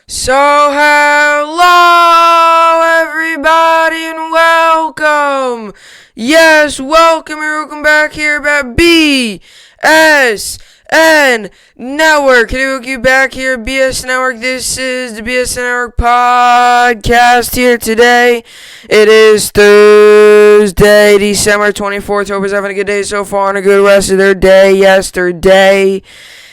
So, hello everybody and welcome. Yes, welcome and welcome back here at BSN Network. Welcome you back here at BSN Network. This is the BSN Network podcast here today. It is Thursday, December 24th. Hope everyone's having a good day so far and a good rest of their day yesterday.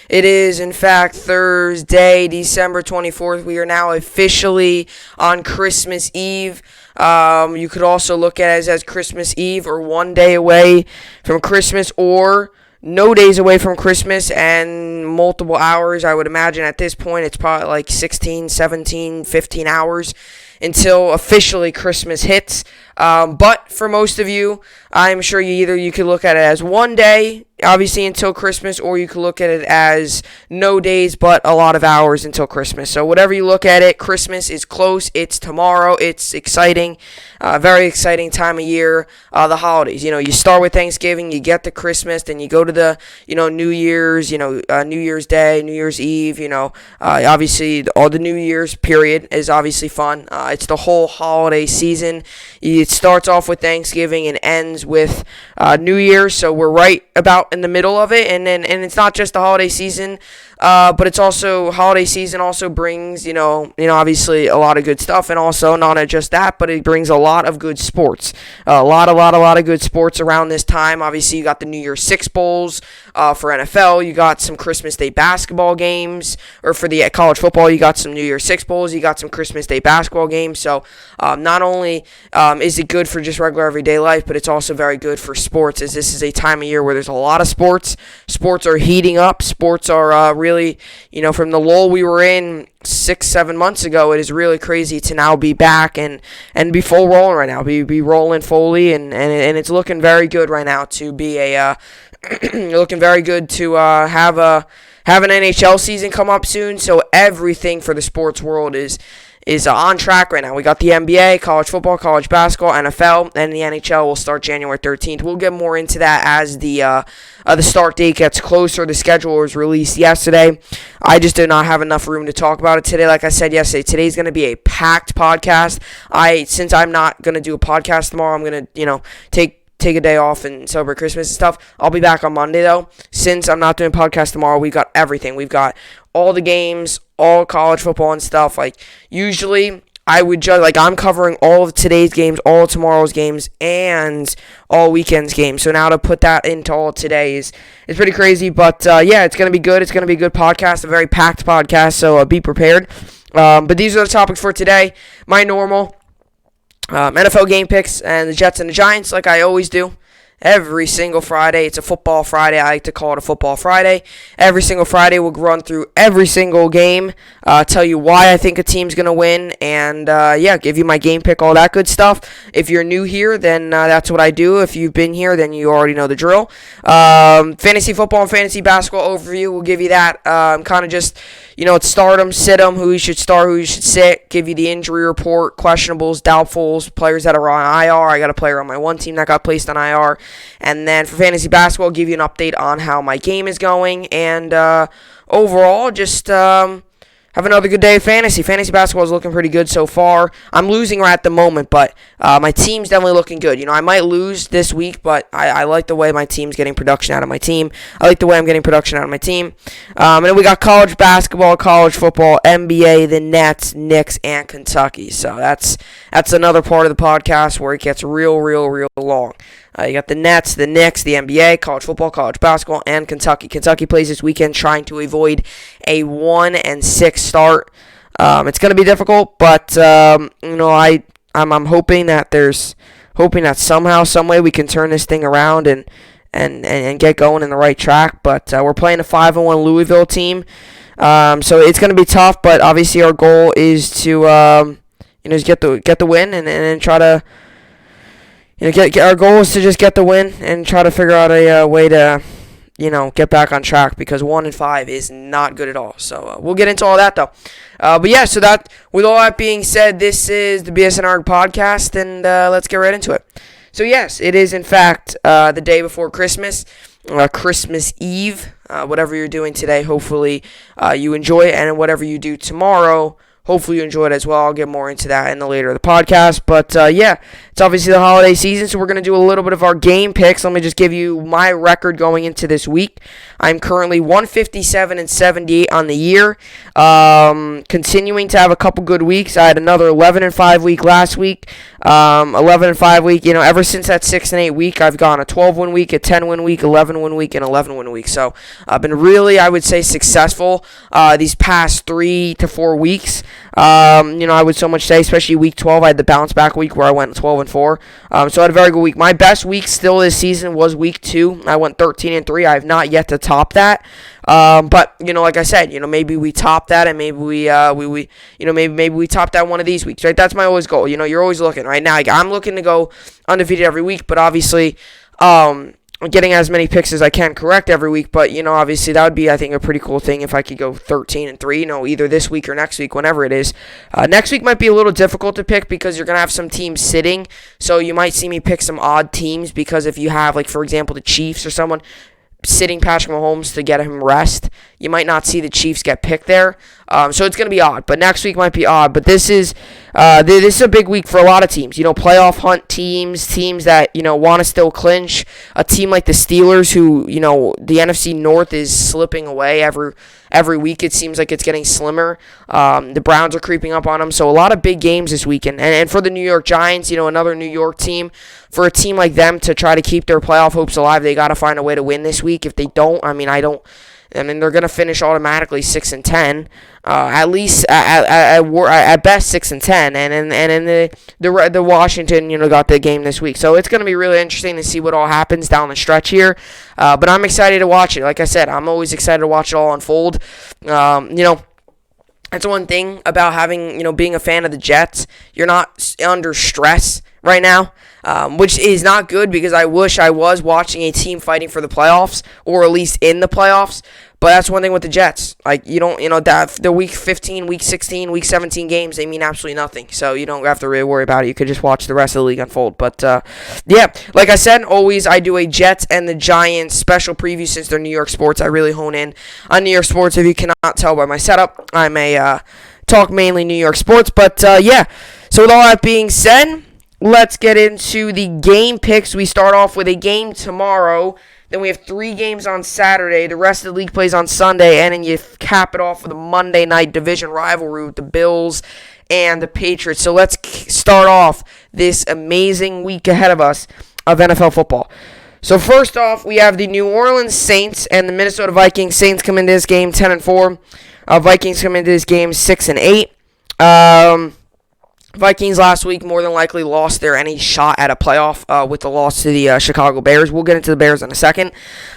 It is, in fact, Thursday, December 24th. We are now officially on Christmas Eve. You could also look at it as Christmas Eve or 1 day away from Christmas or no days away from Christmas and multiple hours. I would imagine at this point it's probably like 16, 17, 15 hours until officially Christmas hits. But for most of you, I'm sure you could look at it as 1 day, obviously, until Christmas, or you could look at it as no days but a lot of hours until Christmas. So whatever you look at it, Christmas is close. It's tomorrow. It's exciting. Very exciting time of year. The holidays. You start with Thanksgiving, you get to Christmas, then you go to the, New Year's, New Year's Day, New Year's Eve, obviously all the New Year's period is obviously fun. It's the whole holiday season. It starts off with Thanksgiving and ends with New Year's, so we're right about in the middle of it, and it's not just the holiday season, but it's also holiday season also brings obviously a lot of good stuff, and also not just that, but it brings a lot of good sports, a lot of good sports around this time. Obviously, you got the New Year's Six Bowls for NFL, you got some Christmas Day basketball games, or for the college football, you got some New Year's Six Bowls, you got some Christmas Day basketball games. So not only is it good for just regular everyday life, but it's also very good for sports, as this is a time of year where there's a lot of sports. Sports are heating up. Sports are really, from the lull we were in 6-7 months ago, it is really crazy to now be back and be full rolling right now. Be rolling fully, and it's looking very good right now to be looking very good to have an NHL season come up soon. So everything for the sports world is on track right now. We got the NBA, college football, college basketball, NFL, and the NHL will start January 13th. We'll get more into that as the start date gets closer. The schedule was released yesterday. I just did not have enough room to talk about it today. Like I said yesterday, today's going to be a packed podcast. Since I'm not going to do a podcast tomorrow, I'm going to, take a day off and celebrate Christmas and stuff. I'll be back on Monday, though. Since I'm not doing a podcast tomorrow, we've got everything. We've got all the games, all college football and stuff. Like, usually I would just, I'm covering all of today's games, all of tomorrow's games, and all weekend's games. So now to put that into all today is pretty crazy. But, yeah, it's going to be good. It's going to be a good podcast, a very packed podcast, so be prepared. But these are the topics for today. My normal NFL game picks and the Jets and the Giants, like I always do. Every single Friday, it's a football Friday. I like to call it a football Friday. Every single Friday, we'll run through every single game, tell you why I think a team's going to win, and, give you my game pick, all that good stuff. If you're new here, then that's what I do. If you've been here, then you already know the drill. Fantasy football and fantasy basketball overview, we'll give you that. Kind of just, it's start 'em, sit 'em, who you should start, who you should sit, give you the injury report, questionables, doubtfuls, players that are on IR. I got a player on my one team that got placed on IR. And then for fantasy basketball, I'll give you an update on how my game is going. And overall, just have another good day of fantasy. Fantasy basketball is looking pretty good so far. I'm losing right at the moment, but my team's definitely looking good. I might lose this week, but I like the way my team's getting production out of my team. I like the way I'm getting production out of my team. And then we got college basketball, college football, NBA, the Nets, Knicks, and Kentucky. So that's another part of the podcast where it gets real long. You got the Nets, the Knicks, the NBA, college football, college basketball, and Kentucky. Kentucky plays this weekend trying to avoid a 1-6 start. It's going to be difficult, but I'm hoping that somehow, some way we can turn this thing around and get going in the right track. But we're playing a 5-1 Louisville team, so it's going to be tough. But obviously, our goal is to get the win and try to. Our goal is to just get the win and try to figure out a way to, get back on track, because 1-5 is not good at all. So we'll get into all that, though. But yeah, so with all that being said, this is the BSN podcast, and let's get right into it. So yes, it is in fact the day before Christmas, Christmas Eve. Whatever you're doing today, hopefully you enjoy it, and whatever you do tomorrow, hopefully you enjoyed it as well. I'll get more into that in the later of the podcast. But yeah, it's obviously the holiday season, so we're going to do a little bit of our game picks. Let me just give you my record going into this week. I'm currently 157-78 on the year. Continuing to have a couple good weeks. I had another 11-5 week last week. 11-5 week. Ever since that 6-8 week, I've gone a 12-win week, a 10-win week, 11-win week, and 11-win week. So I've been really, I would say, successful these past 3 to 4 weeks. I would so much say, especially week 12, I had the bounce back week where I went 12-4. So I had a very good week. My best week still this season was week 2. I went 13-3. I have not yet to top that. But like I said, maybe we top that, and maybe maybe we top that one of these weeks, right? That's my always goal. You're always looking right now. I'm looking to go undefeated every week, but obviously, getting as many picks as I can correct every week. But obviously that would be, I think, a pretty cool thing if I could go 13-3. Either this week or next week, whenever it is. Next week might be a little difficult to pick because you're gonna have some teams sitting, so you might see me pick some odd teams because if you have, like, for example, the Chiefs or someone sitting Patrick Mahomes to get him rest, you might not see the Chiefs get picked there. So it's going to be odd. But next week might be odd. But this is a big week for a lot of teams. Playoff hunt teams that, want to still clinch. A team like the Steelers who, the NFC North is slipping away every week. It seems like it's getting slimmer. The Browns are creeping up on them. So a lot of big games this weekend. And for the New York Giants, another New York team, for a team like them to try to keep their playoff hopes alive, they got to find a way to win this week. If they don't, they're going to finish automatically 6-10, at least at best 6-10, and in the Washington got the game this week, so it's going to be really interesting to see what all happens down the stretch here. But I'm excited to watch it. Like I said, I'm always excited to watch it all unfold. That's one thing about having, being a fan of the Jets. You're not under stress right now, which is not good because I wish I was watching a team fighting for the playoffs or at least in the playoffs. But that's one thing with the Jets. Like, you don't, the week 15, week 16, week 17 games, they mean absolutely nothing. So you don't have to really worry about it. You could just watch the rest of the league unfold. But, yeah, like I said, always I do a Jets and the Giants special preview since they're New York sports. I really hone in on New York sports. If you cannot tell by my setup, I'm a talk mainly New York sports. But, yeah, so with all that being said, let's get into the game picks. We start off with a game tomorrow. Then we have 3 games on Saturday. The rest of the league plays on Sunday. And then you cap it off with a Monday night division rivalry with the Bills and the Patriots. So let's start off this amazing week ahead of us of NFL football. So first off, we have the New Orleans Saints and the Minnesota Vikings. Saints come into this game 10-4. Vikings come into this game 6-8. Vikings last week more than likely lost any shot at a playoff with the loss to the Chicago Bears. We'll get into the Bears in a second.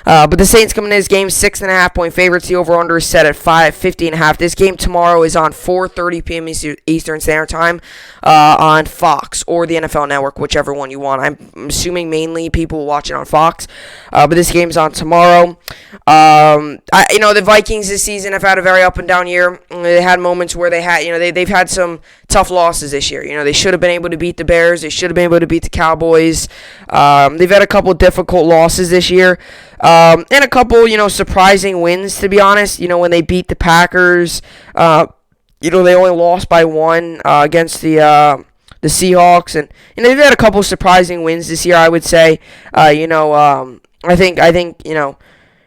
But the Saints coming in this game 6.5-point favorites. The over-under is set at 50.5. This game tomorrow is on 4:30 p.m. Eastern Standard Time on Fox or the NFL Network, whichever one you want. I'm assuming mainly people will watch it on Fox. But this game's on tomorrow. The Vikings this season have had a very up and down year. They had moments where they've had some tough losses this year. They should have been able to beat the Bears. They should have been able to beat the Cowboys. They've had a couple difficult losses this year. And a couple, surprising wins, to be honest. When they beat the Packers, they only lost by 1 against the Seahawks. And, they've had a couple surprising wins this year, I would say. I think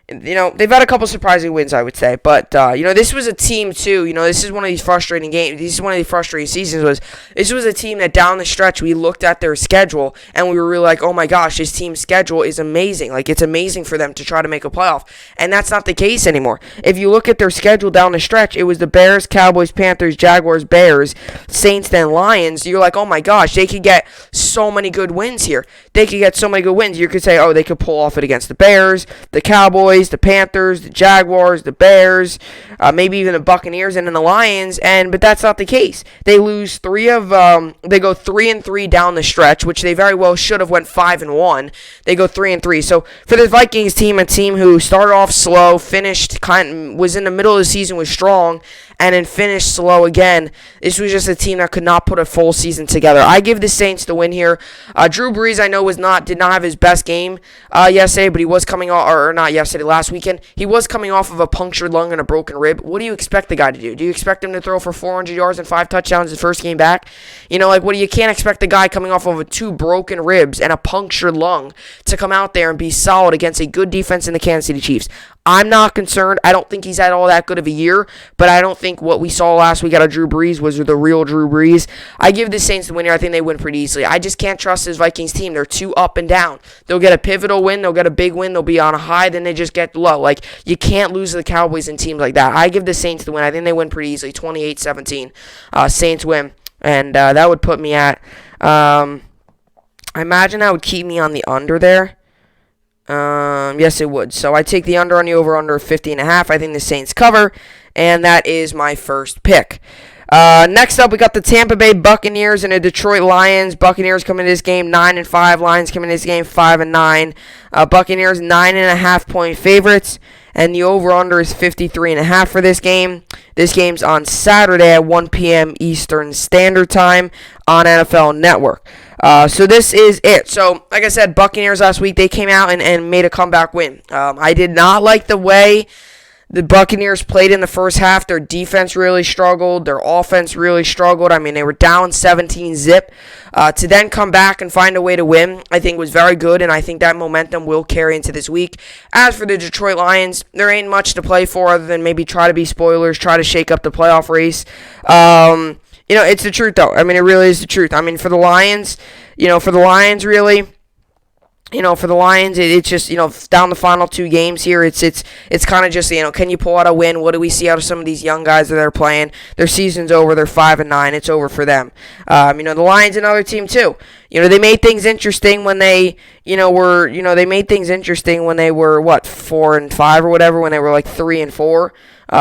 they've had a couple surprising wins, I would say. But, this was a team, too. This is one of these frustrating games. This is one of the frustrating seasons. This was a team that down the stretch, we looked at their schedule, and we were really like, oh, my gosh, this team's schedule is amazing. Like, it's amazing for them to try to make a playoff. And that's not the case anymore. If you look at their schedule down the stretch, it was the Bears, Cowboys, Panthers, Jaguars, Bears, Saints, then Lions. You're like, oh, my gosh, they could get so many good wins here. They could get so many good wins. You could say, oh, they could pull off it against the Bears, the Cowboys, the Panthers, the Jaguars, the Bears, maybe even the Buccaneers and then the Lions, but that's not the case. They lose they go 3-3 down the stretch, which they very well should have went 5-1. They go 3-3. So for the Vikings team, a team who started off slow, was in the middle of the season, was strong, and then finished slow again. This was just a team that could not put a full season together. I give the Saints the win here. Drew Brees, I know, did not have his best game yesterday, but he was coming off, or not yesterday, last weekend. He was coming off of a punctured lung and a broken rib. What do you expect the guy to do? Do you expect him to throw for 400 yards and 5 touchdowns his first game back? You can't expect the guy coming off of 2 broken ribs and a punctured lung to come out there and be solid against a good defense in the Kansas City Chiefs. I'm not concerned. I don't think he's had all that good of a year, but I don't think what we saw last week out of Drew Brees was the real Drew Brees. I give the Saints the win here. I think they win pretty easily. I just can't trust this Vikings team. They're too up and down. They'll get a pivotal win. They'll get a big win. They'll be on a high. Then they just get low. You can't lose to the Cowboys and teams like that. I give the Saints the win. I think they win pretty easily, 28-17. Saints win. And that would put me at, I imagine that would keep me on the under there. Yes, it would. So I take the under on the over-under 50.5. I think the Saints cover, and that is my first pick. Next up, we got the Tampa Bay Buccaneers and the Detroit Lions. Buccaneers come into this game 9-5. Lions come into this game 5-9. Buccaneers 9.5-point favorites, and the over-under is 53.5 for this game. This game's on Saturday at 1 p.m. Eastern Standard Time on NFL Network. So this is it. So, like I said, Buccaneers last week, they came out and made a comeback win. I did not like the way the Buccaneers played in the first half. Their defense really struggled. Their offense really struggled. They were down 17-zip. To then come back and find a way to win, I think was very good, and I think that momentum will carry into this week. As for the Detroit Lions, there ain't much to play for other than maybe try to be spoilers, try to shake up the playoff race. It's the truth, though. It really is the truth. For the Lions, it's just, down the final 2 games here, it's kind of just, can you pull out a win? What do we see out of some of these young guys that they're playing? Their season's over. They're 5-9. It's over for them. The Lions, another team, too. They made things interesting when they, were 4-5 or whatever, when they were 3-4.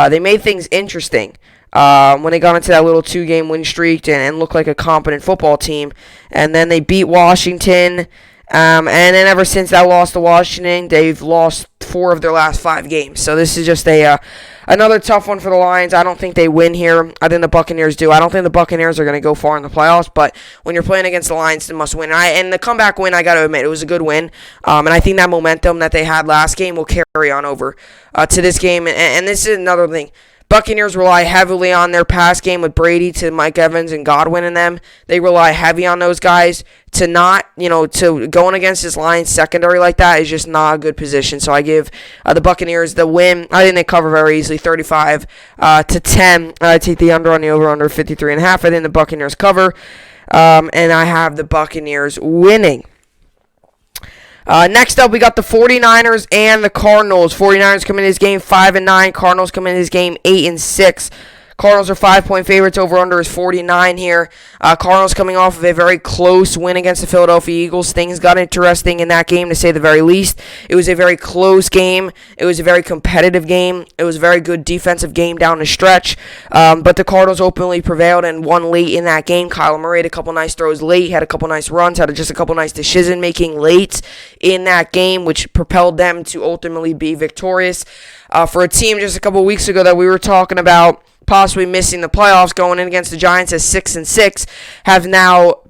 They made things interesting. When they got into that little 2-game win streak and looked like a competent football team. And then they beat Washington. And then ever since that loss to Washington, they've lost 4 of their last 5 games. So this is just another tough one for the Lions. I don't think they win here. I think the Buccaneers do. I don't think the Buccaneers are going to go far in the playoffs, but when you're playing against the Lions, they must win. And the comeback win, I got to admit, it was a good win. And I think that momentum that they had last game will carry on over to this game. And this is another thing. Buccaneers rely heavily on their pass game with Brady to Mike Evans and Godwin in them. They rely heavy on those guys. To going against this Lions secondary like that is just not a good position. So I give the Buccaneers the win. I think they cover very easily, 35-10. I take the under on the over-under 53.5. I think the Buccaneers cover. And I have the Buccaneers winning. Next up, we got the 49ers and the Cardinals. 49ers come in this game 5-9. Cardinals come in this game 8-6. Cardinals are 5-point favorites. Over-under is 49 here. Cardinals coming off of a very close win against the Philadelphia Eagles. Things got interesting in that game, to say the very least. It was a very close game. It was a very competitive game. It was a very good defensive game down the stretch. But the Cardinals openly prevailed and won late in that game. Kyler Murray had a couple nice throws late, had a couple nice runs, had just a couple nice decision-making late in that game, which propelled them to ultimately be victorious. For a team just a couple weeks ago that we were talking about possibly missing the playoffs, going in against the Giants as 6-6, have now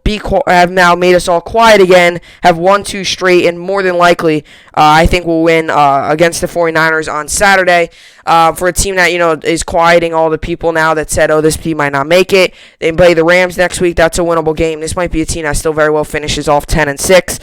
made us all quiet again, have won 2 straight, and more than likely, I think we'll win against the 49ers on Saturday. For a team that, is quieting all the people now that said, this team might not make it. They play the Rams next week. That's a winnable game. This might be a team that still very well finishes off 10-6.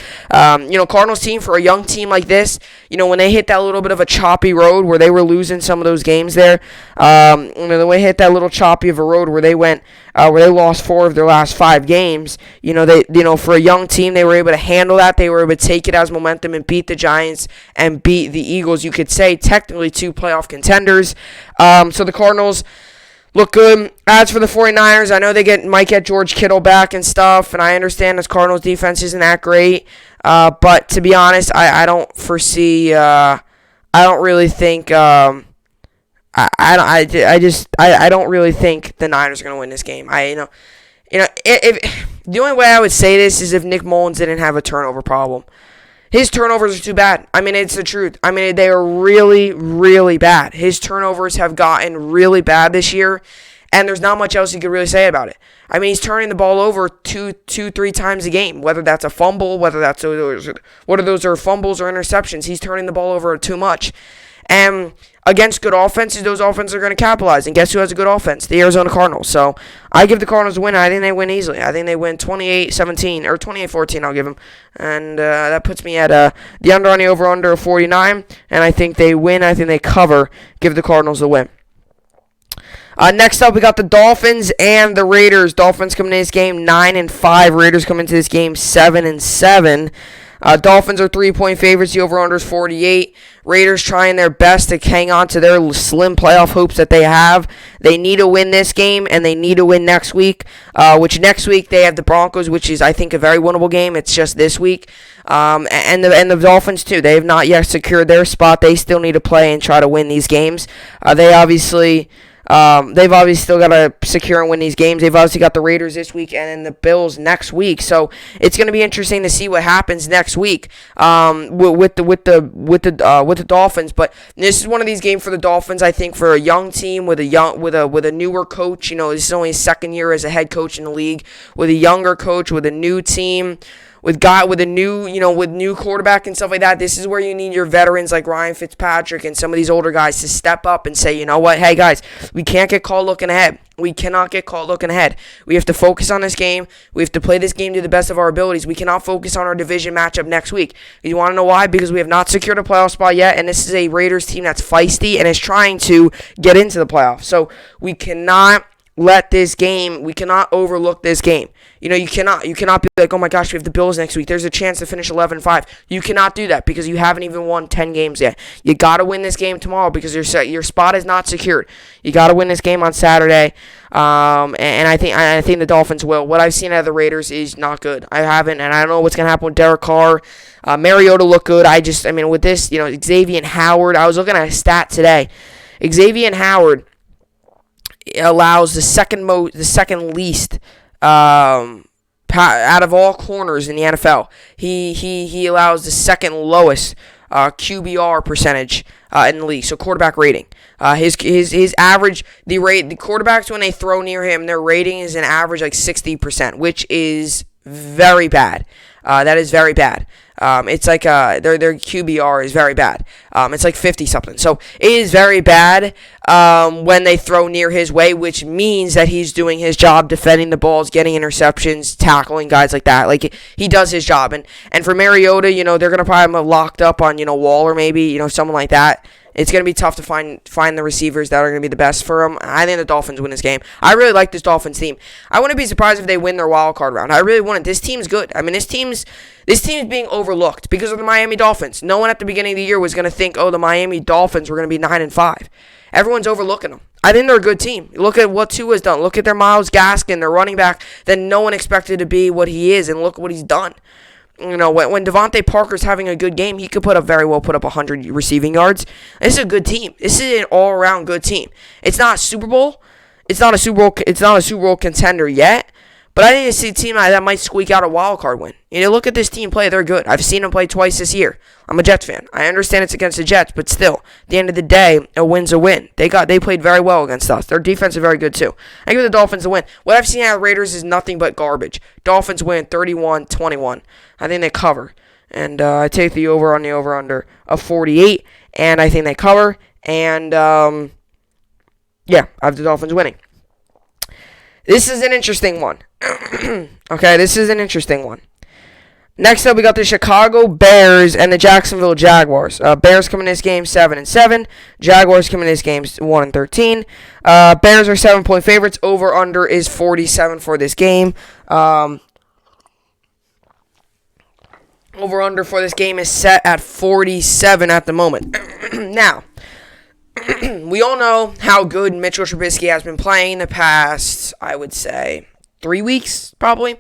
Cardinals team, for a young team like this, when they hit that little bit of a choppy road where they were losing some of those games there, when they hit that little choppy of a road where they lost 4 of their last 5 games, for a young team, they were able to handle that. They were able to take it as momentum and beat the Giants and beat the Eagles. You could say technically 2 playoff contenders. So the Cardinals look good. As for the 49ers, I know they might get George Kittle back and stuff, and I understand this Cardinals defense isn't that great. But to be honest, I don't foresee. I don't really think. I don't really think the Niners are going to win this game. If the only way I would say this is if Nick Mullins didn't have a turnover problem. His turnovers are too bad. It's the truth. They are really, really bad. His turnovers have gotten really bad this year, and there's not much else you could really say about it. He's turning the ball over 3 times a game, whether that's a fumble, whether those are fumbles or interceptions. He's turning the ball over too much. And against good offenses, those offenses are going to capitalize. And guess who has a good offense? The Arizona Cardinals. So I give the Cardinals a win. I think they win easily. I think they win 28-17 or 28-14. I'll give them. And that puts me at the under on the over-under of 49. And I think they win. I think they cover. Give the Cardinals the win. Next up, we got the Dolphins and the Raiders. Dolphins coming into this game 9-5. Raiders come into this game 7-7. Dolphins are 3-point favorites. The over-under is 48. Raiders trying their best to hang on to their slim playoff hopes that they have. They need to win this game, and they need to win next week, which next week they have the Broncos, which is, I think, a very winnable game. It's just this week. And the Dolphins, too. They have not yet secured their spot. They still need to play and try to win these games. They've obviously still got to secure and win these games. They've obviously got the Raiders this week and then the Bills next week. So it's going to be interesting to see what happens next week with the Dolphins. But this is one of these games for the Dolphins. I think for a young team with a newer coach. You know, this is only his second year as a head coach in the league. With a younger coach, with a new team. With new quarterback and stuff like that, this is where you need your veterans like Ryan Fitzpatrick and some of these older guys to step up and say, you know what, hey guys, we can't get caught looking ahead. We cannot get caught looking ahead. We have to focus on this game. We have to play this game to the best of our abilities. We cannot focus on our division matchup next week. You want to know why? Because we have not secured a playoff spot yet, and this is a Raiders team that's feisty and is trying to get into the playoffs. So we cannot we cannot overlook this game. You know, you cannot be like, oh my gosh, we have the Bills next week. There's a chance to finish 11-5. You cannot do that because you haven't even won 10 games yet. You got to win this game tomorrow because your spot is not secured. You got to win this game on Saturday. And I think the Dolphins will. What I've seen out of the Raiders is not good. I haven't, and I don't know what's going to happen with Derek Carr. Mariota looked good. With this, Xavier Howard, I was looking at a stat today. Xavier Howard allows the second least out of all corners in the NFL. He allows the second lowest QBR percentage in the league. So quarterback rating. His average, the quarterbacks when they throw near him, their rating is an average like 60%, which is very bad. That is very bad. It's like their QBR is very bad. It's like 50 something. So it is very bad when they throw near his way, which means that he's doing his job, defending the balls, getting interceptions, tackling guys like that. Like he does his job. And for Mariota, they're gonna probably have him locked up on Waller maybe, someone like that. It's going to be tough to find the receivers that are going to be the best for them. I think the Dolphins win this game. I really like this Dolphins team. I wouldn't be surprised if they win their wild card round. I really wouldn't. This team's good. I mean, this team's being overlooked because of the Miami Dolphins. No one at the beginning of the year was going to think, the Miami Dolphins were going to be 9-5. Everyone's overlooking them. I think they're a good team. Look at what Tua's done. Look at their Myles Gaskin, their running back, that no one expected to be what he is, and look what he's done. When Devontae Parker's having a good game, he could very well put up 100 receiving yards. This is a good team. This is an all-around good team. It's not a Super Bowl. It's not a Super Bowl contender yet. But I think it's a team that might squeak out a wild card win. Look at this team play. They're good. I've seen them play twice this year. I'm a Jets fan. I understand it's against the Jets, but still, at the end of the day, a win's a win. They played very well against us. Their defense is very good too. I give the Dolphins a win. What I've seen out of the Raiders is nothing but garbage. Dolphins win 31-21. I think they cover. And I take the over on the over-under of 48, and I think they cover. And, I have the Dolphins winning. This is an interesting one. Okay, this is an interesting one. Next up, we got the Chicago Bears and the Jacksonville Jaguars. Bears coming in this game 7-7. Jaguars coming in this game 1-13. Bears are 7-point favorites. Over under is 47 for this game. Over under for this game is set at 47 at the moment. Now, we all know how good Mitchell Trubisky has been playing the past, I would say, 3 weeks, probably.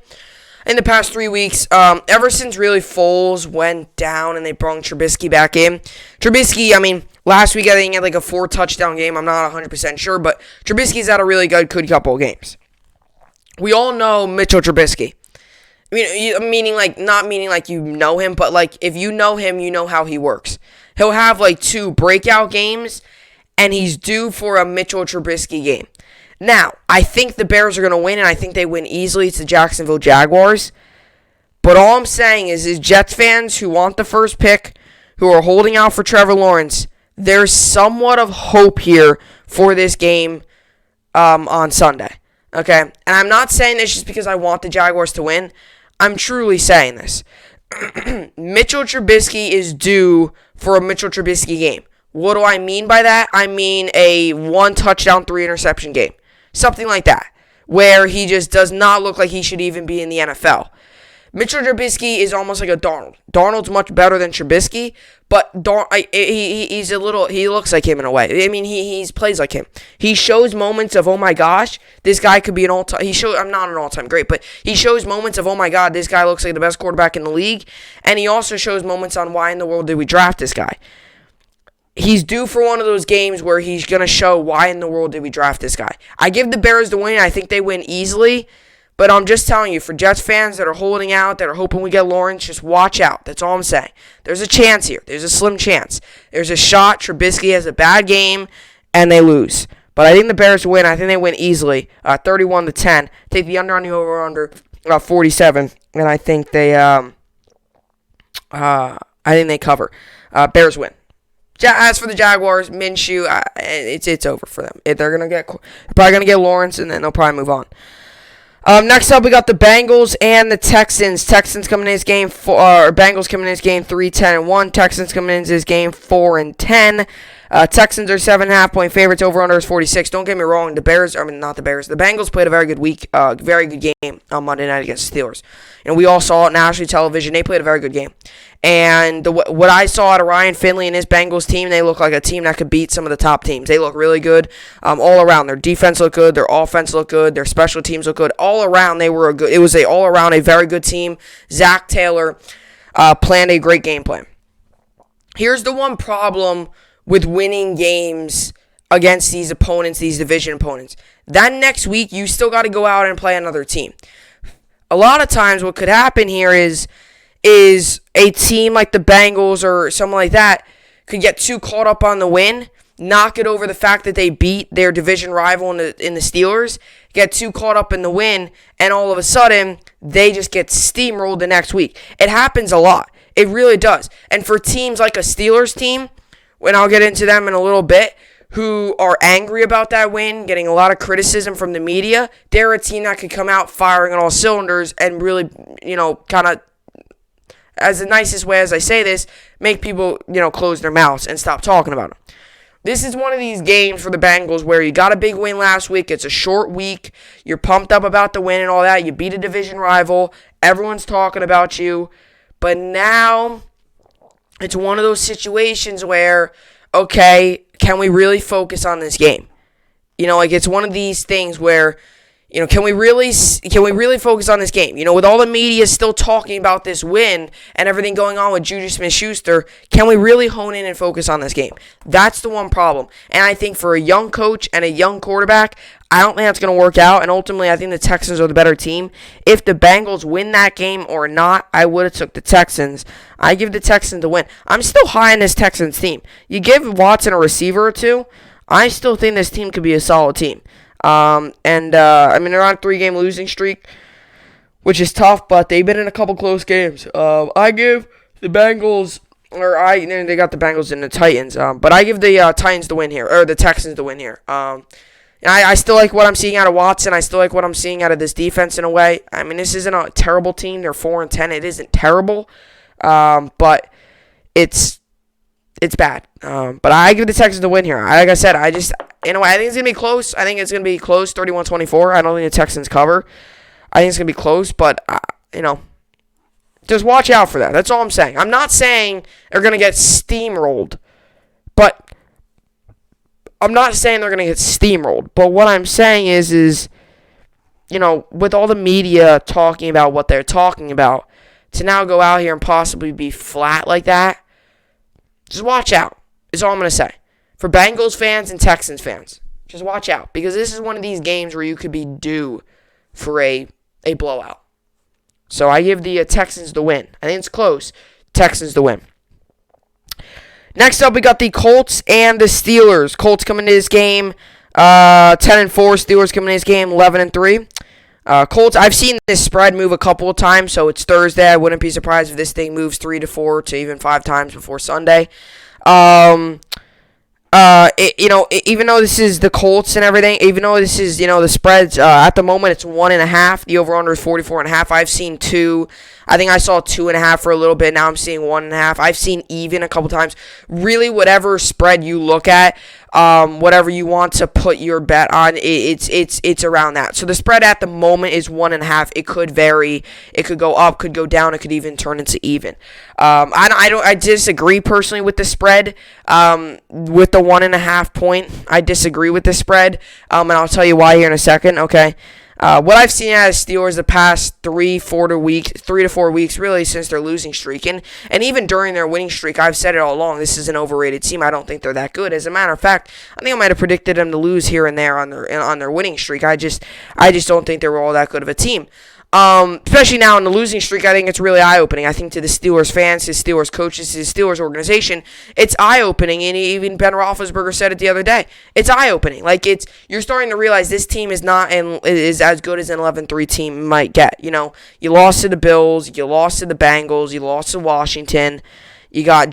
In the past 3 weeks, ever since really Foles went down and they brought Trubisky back in. Trubisky, last week I think he had like a 4-touchdown game. I'm not 100% sure, but Trubisky's had a really good couple of games. We all know Mitchell Trubisky. Not meaning like you know him, but like if you know him, you know how he works. He'll have like 2 breakout games, and he's due for a Mitchell Trubisky game. Now, I think the Bears are going to win, and I think they win easily. It's the Jacksonville Jaguars. But all I'm saying is Jets fans who want the first pick, who are holding out for Trevor Lawrence, there's somewhat of hope here for this game on Sunday. Okay? And I'm not saying this just because I want the Jaguars to win. I'm truly saying this. Mitchell Trubisky is due for a Mitchell Trubisky game. What do I mean by that? I mean a 1 touchdown, 3 interception game. Something like that, where he just does not look like he should even be in the NFL. Mitchell Trubisky is almost like a Darnold. Darnold's much better than Trubisky, but he looks like him in a way. I mean, he plays like him. He shows moments of, oh my gosh, this guy could be an all-time. I'm not an all-time great, but he shows moments of, oh my god, this guy looks like the best quarterback in the league. And he also shows moments on why in the world did we draft this guy. He's due for one of those games where he's going to show why in the world did we draft this guy. I give the Bears the win. I think they win easily. But I'm just telling you, for Jets fans that are holding out, that are hoping we get Lawrence, just watch out. That's all I'm saying. There's a chance here. There's a slim chance. There's a shot. Trubisky has a bad game, and they lose. But I think the Bears win. I think they win easily, 31-10. Take the under on the over-under, 47, and I think they cover. Bears win. As for the Jaguars, Minshew, it's over for them. They're probably gonna get Lawrence, and then they'll probably move on. Next up, we got the Bengals and the Texans. Texans coming in this game, Bengals coming in this game 3-10-1. Texans coming in this game 4-10. Texans are 7.5-point favorites. Over/under is 46. Don't get me wrong. The Bengals played a very good week, very good game on Monday night against the Steelers. And we all saw it nationally television. They played a very good game. And what I saw out of Ryan Finley and his Bengals team, they look like a team that could beat some of the top teams. They look really good all around. Their defense looked good. Their offense looked good. Their special teams looked good. All around, it was all around a very good team. Zach Taylor planned a great game plan. Here's the one problem with winning games against these opponents, these division opponents. That next week, you still got to go out and play another team. A lot of times what could happen here is a team like the Bengals or something like that could get too caught up on the win, knock it over the fact that they beat their division rival in the Steelers, get too caught up in the win, and all of a sudden, they just get steamrolled the next week. It happens a lot. It really does. And for teams like a Steelers team, and I'll get into them in a little bit, who are angry about that win, getting a lot of criticism from the media, they're a team that could come out firing on all cylinders and really, kind of, as the nicest way as I say this, make people, close their mouths and stop talking about them. This is one of these games for the Bengals where you got a big win last week. It's a short week. You're pumped up about the win and all that. You beat a division rival. Everyone's talking about you. But now it's one of those situations where, okay, can we really focus on this game? It's one of these things where, can we really focus on this game? With all the media still talking about this win and everything going on with Juju Smith-Schuster, can we really hone in and focus on this game? That's the one problem. And I think for a young coach and a young quarterback, I don't think that's going to work out. And ultimately, I think the Texans are the better team. If the Bengals win that game or not, I would have took the Texans. I give the Texans the win. I'm still high on this Texans team. You give Watson a receiver or two, I still think this team could be a solid team. They're on a 3-game losing streak, which is tough, but they've been in a couple close games. I give the Bengals, they got the Bengals and the Titans, but I give the Titans the win here, or the Texans the win here. I still like what I'm seeing out of Watson. I still like what I'm seeing out of this defense in a way. I mean, this isn't a terrible team. They're 4-10. It isn't terrible, but it's bad. But I give the Texans the win here. Like I said, I think it's going to be close. I think it's going to be close, 31-24. I don't think the Texans cover. I think it's going to be close, but, just watch out for that. That's all I'm saying. I'm not saying they're going to get steamrolled, but I'm not saying they're going to get steamrolled. But what I'm saying is, with all the media talking about what they're talking about, to now go out here and possibly be flat like that, just watch out, is all I'm going to say. For Bengals fans and Texans fans, just watch out. Because this is one of these games where you could be due for a blowout. So I give the Texans the win. I think it's close. Texans the win. Next up, we got the Colts and the Steelers. Colts coming into this game 10-4. Steelers coming into this game 11-3. Colts, I've seen this spread move a couple of times, so it's Thursday. I wouldn't be surprised if this thing moves 3 to 4 to even 5 times before Sunday. even though this is the Colts and everything, even though this is, the spreads, at the moment it's 1.5. The over-under is 44.5. I've seen 2. I think I saw 2.5 for a little bit. Now I'm seeing 1.5. I've seen even a couple times. Really, whatever spread you look at, whatever you want to put your bet on, it's around that. So the spread at the moment is 1.5. It could vary. It could go up, could go down. It could even turn into even. I disagree personally with the spread. With the 1.5 point, I disagree with the spread. And I'll tell you why here in a second. Okay. What I've seen out of Steelers the past 3 to 4 weeks, really since their losing streak, and even during their winning streak, I've said it all along, this is an overrated team. I don't think they're that good. As a matter of fact, I think I might have predicted them to lose here and there on their winning streak. I just don't think they were all that good of a team. Especially now in the losing streak, I think it's really eye-opening. I think to the Steelers fans, his Steelers coaches, his Steelers organization, it's eye-opening, and even Ben Roethlisberger said it the other day. It's eye-opening. Like, you're starting to realize this team is as good as an 11-3 team might get. You lost to the Bills, you lost to the Bengals, you lost to Washington. You got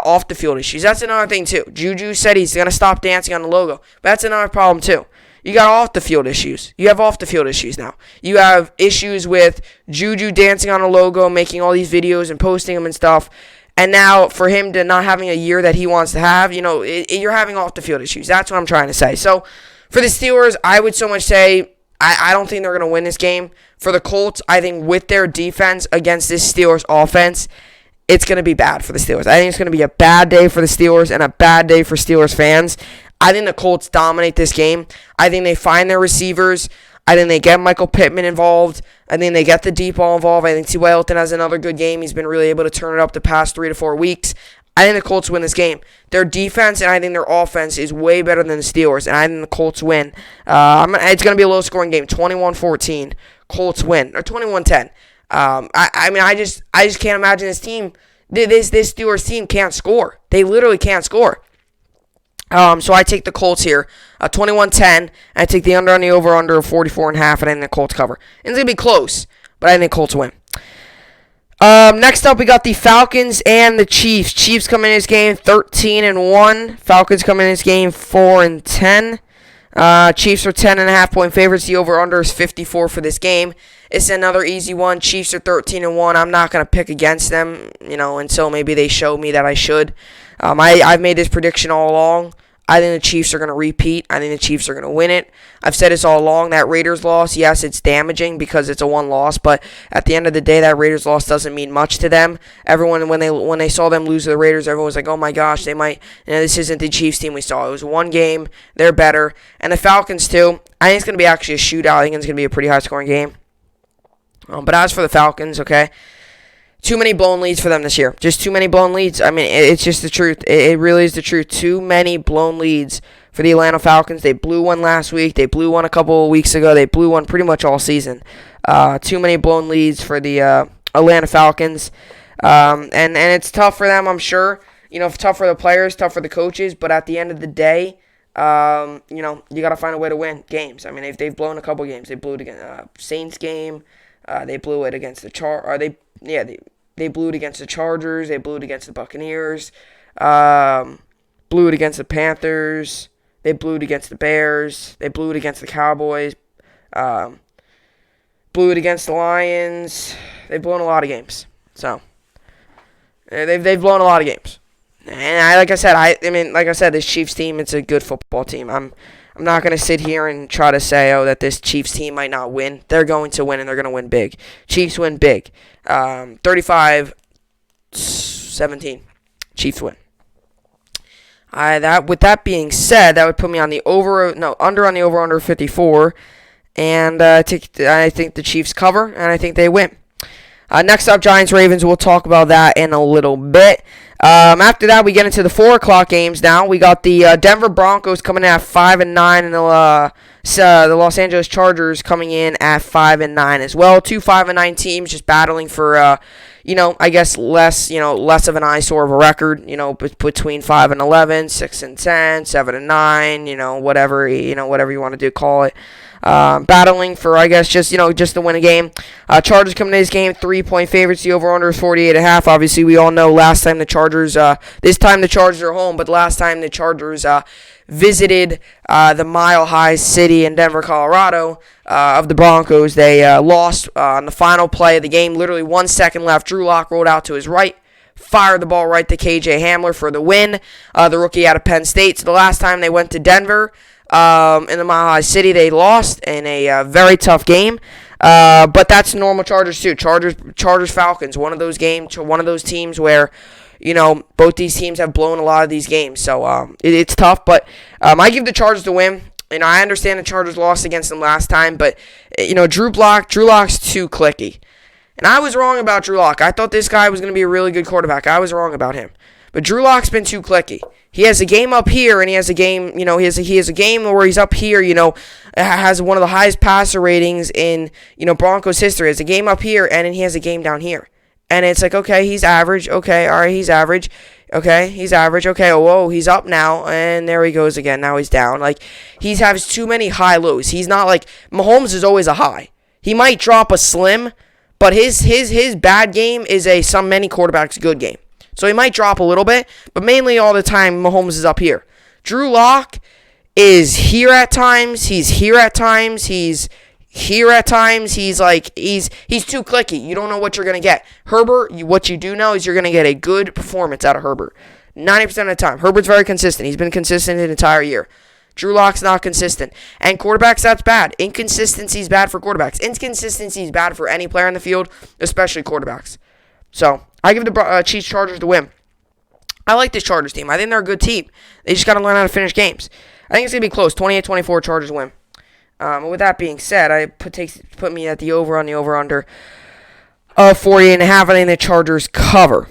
off the field issues. That's another thing too. Juju said he's gonna stop dancing on the logo, but that's another problem too. You got off the field issues. You have off the field issues now. You have issues with Juju dancing on a logo, making all these videos and posting them and stuff. And now for him to not having a year that he wants to have, you're having off the field issues. That's what I'm trying to say. So for the Steelers, I would so much say I don't think they're going to win this game. For the Colts, I think with their defense against this Steelers offense, it's going to be bad for the Steelers. I think it's going to be a bad day for the Steelers and a bad day for Steelers fans. I think the Colts dominate this game. I think they find their receivers. I think they get Michael Pittman involved. I think they get the deep ball involved. I think T.Y. Hilton has another good game. He's been really able to turn it up the past 3 to 4 weeks. I think the Colts win this game. Their defense and I think their offense is way better than the Steelers, and I think the Colts win. It's going to be a low-scoring game, 21-14. Colts win, or 21-10. I just can't imagine this team. This Steelers team can't score. They literally can't score. So I take the Colts here, 21-10. I take the under on the over-under of 44.5, and I think the Colts cover. And it's going to be close, but I think Colts win. Next up, we got the Falcons and the Chiefs. Chiefs come in this game 13-1. Falcons come in this game 4-10. Chiefs are 10.5 point favorites. The over-under is 54 for this game. It's another easy one. Chiefs are 13-1. I'm not going to pick against them, until maybe they show me that I should. I've made this prediction all along. I think the Chiefs are going to repeat. I think the Chiefs are going to win it. I've said this all along. That Raiders loss, yes, it's damaging because it's a one loss, but at the end of the day, that Raiders loss doesn't mean much to them. Everyone, when they saw them lose to the Raiders, everyone was like, oh my gosh, they might, this isn't the Chiefs team we saw. It was one game. They're better. And the Falcons, too. I think it's going to be actually a shootout. I think it's going to be a pretty high-scoring game. But as for the Falcons, okay, too many blown leads for them this year. Just too many blown leads. I mean, it's just the truth. It really is the truth. Too many blown leads for the Atlanta Falcons. They blew one last week. They blew one a couple of weeks ago. They blew one pretty much all season. Too many blown leads for the Atlanta Falcons. And it's tough for them, I'm sure. Tough for the players, tough for the coaches. But at the end of the day, you got to find a way to win games. I mean, they've blown a couple games. They blew it against Saints game. They blew it against the They blew it against the Chargers. They blew it against the Buccaneers. Blew it against the Panthers. They blew it against the Bears. They blew it against the Cowboys. Blew it against the Lions. They've blown a lot of games. So they've blown a lot of games. And like I said, this Chiefs team, it's a good football team. I'm not going to sit here and try to say, that this Chiefs team might not win. They're going to win, and they're going to win big. Chiefs win big. 35-17. Chiefs win. With that being said, that would put me on the under on the over-under 54. And I think the Chiefs cover, and I think they win. Next up, Giants-Ravens. We'll talk about that in a little bit. After that, we get into the 4 o'clock games now. We got the Denver Broncos coming in at 5-9, and the Los Angeles Chargers coming in at 5-9 as well. 2 5-9 teams just battling for, I guess less of an eyesore of a record, between 5-11, 6-10, 7-9, whatever you want to call it. battling for, I guess, just to win a game. Chargers coming in this game, 3-point favorites. The over-under is 48.5. Obviously, we all know last time the Chargers, this time the Chargers are home, but last time the Chargers visited the Mile High City in Denver, Colorado, of the Broncos. They lost on the final play of the game. Literally 1 second left. Drew Lock rolled out to his right, fired the ball right to KJ Hamler for the win, the rookie out of Penn State. So the last time they went to Denver in the Mile High City, they lost in a very tough game. But that's normal Chargers too. Chargers Falcons, one of those games, one of those teams where both these teams have blown a lot of these games. So it's tough, but I give the Chargers the win. I understand the Chargers lost against them last time, but Drew Lock's too clicky. And I was wrong about Drew Lock. I thought this guy was going to be a really good quarterback. I was wrong about him. But Drew Lock's been too clicky. He has a game up here, and he has a game, he has a game where he's up here, has one of the highest passer ratings in, Broncos history. He has a game up here, and then he has a game down here. And it's like, okay, he's average. Okay, all right, he's average. Okay, he's average. Okay, oh, whoa, he's up now, and there he goes again. Now he's down. Like, he has too many high lows. He's not like, Mahomes is always a high. He might drop a slim, but his bad game is many quarterbacks' good game. So he might drop a little bit, but mainly all the time, Mahomes is up here. Drew Lock is here at times. He's here at times. He's here at times. He's too clicky. You don't know what you're going to get. Herbert, what you do know is you're going to get a good performance out of Herbert. 90% of the time. Herbert's very consistent. He's been consistent the entire year. Drew Lock's not consistent. And quarterbacks, that's bad. Inconsistency is bad for quarterbacks. Inconsistency is bad for any player in the field, especially quarterbacks. So, I give the Chiefs Chargers the win. I like this Chargers team. I think they're a good team. They just got to learn how to finish games. I think it's going to be close. 28-24 Chargers win. With that being said, I put me at the over on the over-under of 48.5. I think the Chargers cover.